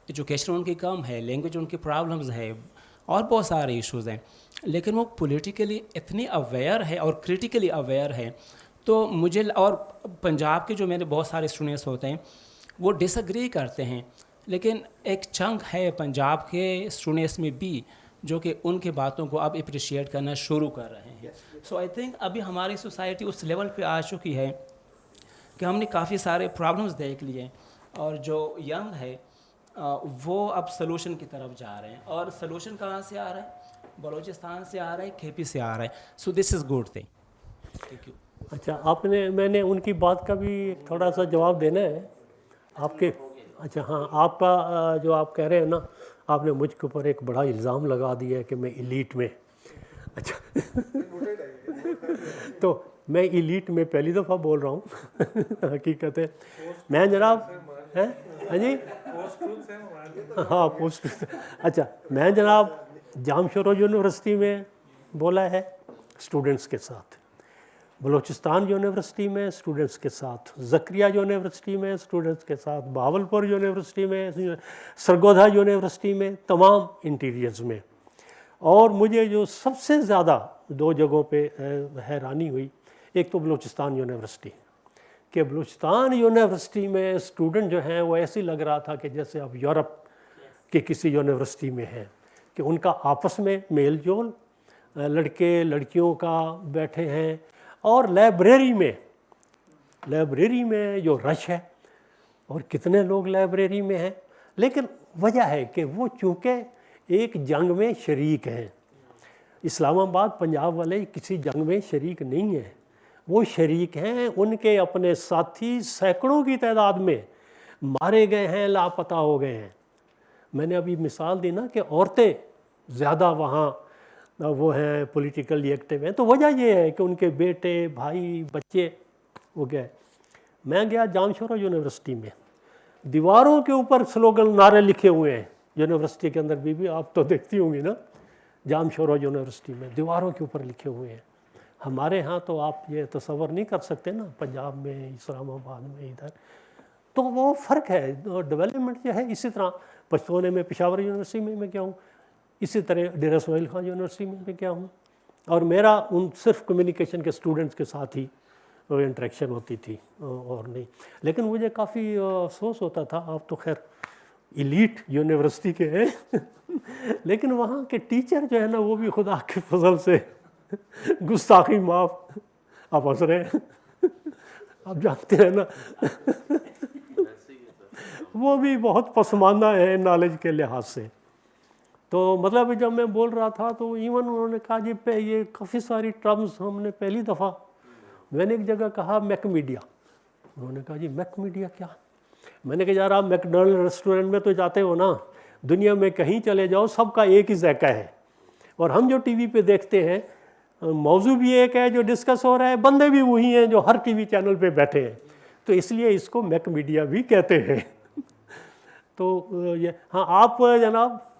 ایجوکیشن ان کی کم ہے, لینگویج ان کی پرابلمز ہے, اور بہت سارے ایشوز ہیں. لیکن وہ پولیٹیکلی اتنی اویئر ہے اور کریٹیکلی اویئر ہے. تو مجھے, اور پنجاب کے جو میرے بہت سارے اسٹوڈنٹس ہوتے ہیں وہ ڈس ایگری کرتے ہیں, لیکن ایک چنک ہے پنجاب کے اسٹوڈنٹس میں بھی جو کہ ان کے باتوں کو اب اپریشیٹ کرنا شروع کر رہے ہیں. سو آئی تھنک ابھی ہماری سوسائٹی اس لیول پہ آ چکی ہے کہ ہم نے کافی سارے پرابلمس دیکھ لیے, اور جو ینگ ہے وہ اب سلوشن کی طرف جا رہے ہیں. اور سلوشن کہاں سے آ رہا ہے؟ بلوچستان سے آ رہا ہے, کے پی سے آ رہا ہے. So this is good thing. Thank you. اچھا, میں نے ان کی بات کا بھی تھوڑا سا جواب دینا ہے آپ کے. اچھا ہاں, آپ کا جو آپ کہہ رہے ہیں نا, آپ نے مجھ کے اوپر ایک بڑا الزام لگا دیا ہے کہ میں ایلیٹ میں. اچھا تو میں ایلیٹ میں پہلی دفعہ بول رہا ہوں. حقیقت ہے میں جناب, ہاں جی ہاں پوسٹ. اچھا میں جناب جامشورو یونیورسٹی میں بولا ہے اسٹوڈنٹس کے ساتھ, بلوچستان یونیورسٹی میں اسٹوڈنٹس کے ساتھ, زکریہ یونیورسٹی میں اسٹوڈنٹس کے ساتھ, بہاولپور یونیورسٹی میں, سرگودا یونیورسٹی میں, تمام انٹیریئرز میں. اور مجھے جو سب سے زیادہ 2 جگہوں پہ حیرانی ہوئی, ایک تو بلوچستان یونیورسٹی, کہ بلوچستان یونیورسٹی میں اسٹوڈنٹ جو ہیں وہ ایسے لگ رہا تھا کہ جیسے اب یورپ کے کسی یونیورسٹی میں ہیں, کہ ان کا آپس میں میل جول, لڑکے لڑکیوں کا بیٹھے ہیں. اور لائبریری میں جو رش ہے, اور کتنے لوگ لائبریری میں ہیں. لیکن وجہ ہے کہ وہ چونکہ ایک جنگ میں شریک ہیں. اسلام آباد پنجاب والے کسی جنگ میں شریک نہیں ہیں, وہ شریک ہیں. ان کے اپنے ساتھی سینکڑوں کی تعداد میں مارے گئے ہیں, لاپتہ ہو گئے ہیں. میں نے ابھی مثال دی نا کہ عورتیں زیادہ وہاں وہ ہیں پولیٹیکلی ایکٹیو ہیں. تو وجہ یہ ہے کہ ان کے بیٹے بھائی بچے ہو گئے. میں گیا جامشورو یونیورسٹی میں, دیواروں کے اوپر سلوگن نعرے لکھے ہوئے ہیں یونیورسٹی کے اندر. بھی آپ تو دیکھتی ہوں گی نا, جامشورو یونیورسٹی میں دیواروں کے اوپر لکھے ہوئے ہیں. ہمارے ہاں تو آپ یہ تصور نہیں کر سکتے نا, پنجاب میں, اسلام آباد میں, ادھر. تو وہ فرق ہے, ڈیولپمنٹ جو ہے. اسی طرح پشتونے میں پشاور یونیورسٹی میں گیا ہوں, اسی طرح ڈیرہ سہیل خان یونیورسٹی میں بھی گیا ہوں. اور میرا ان صرف کمیونیکیشن کے اسٹوڈنٹس کے ساتھ ہی انٹریکشن ہوتی تھی اور نہیں. لیکن مجھے کافی افسوس ہوتا تھا, آپ تو خیر ایلیٹ یونیورسٹی کے ہیں لیکن وہاں کے ٹیچر جو ہے نا وہ بھی خدا کے فضل سے گستاخی معاف, آپ ہنس رہے ہیں آپ جانتے ہیں نا وہ بھی بہت پسماندہ ہیں نالج کے لحاظ سے. تو مطلب جب میں بول رہا تھا تو ایون انہوں نے کہا جی یہ کافی ساری ٹرمز ہم نے پہلی دفعہ, میں نے ایک جگہ کہا میک میڈیا, انہوں نے کہا جی میک میڈیا کیا. میں نے کہا یار آپ میکڈونلڈ ریسٹورنٹ میں تو جاتے ہو نا, دنیا میں کہیں چلے جاؤ سب کا ایک ہی ذائقہ ہے, اور ہم جو ٹی وی پہ دیکھتے ہیں موضوع بھی ایک ہے جو ڈسکس ہو رہا ہے, بندے بھی وہی ہیں جو ہر ٹی وی چینل پہ بیٹھے ہیں, تو اس لیے اس کو میک میڈیا بھی کہتے ہیں. تو یہ ہاں آپ جناب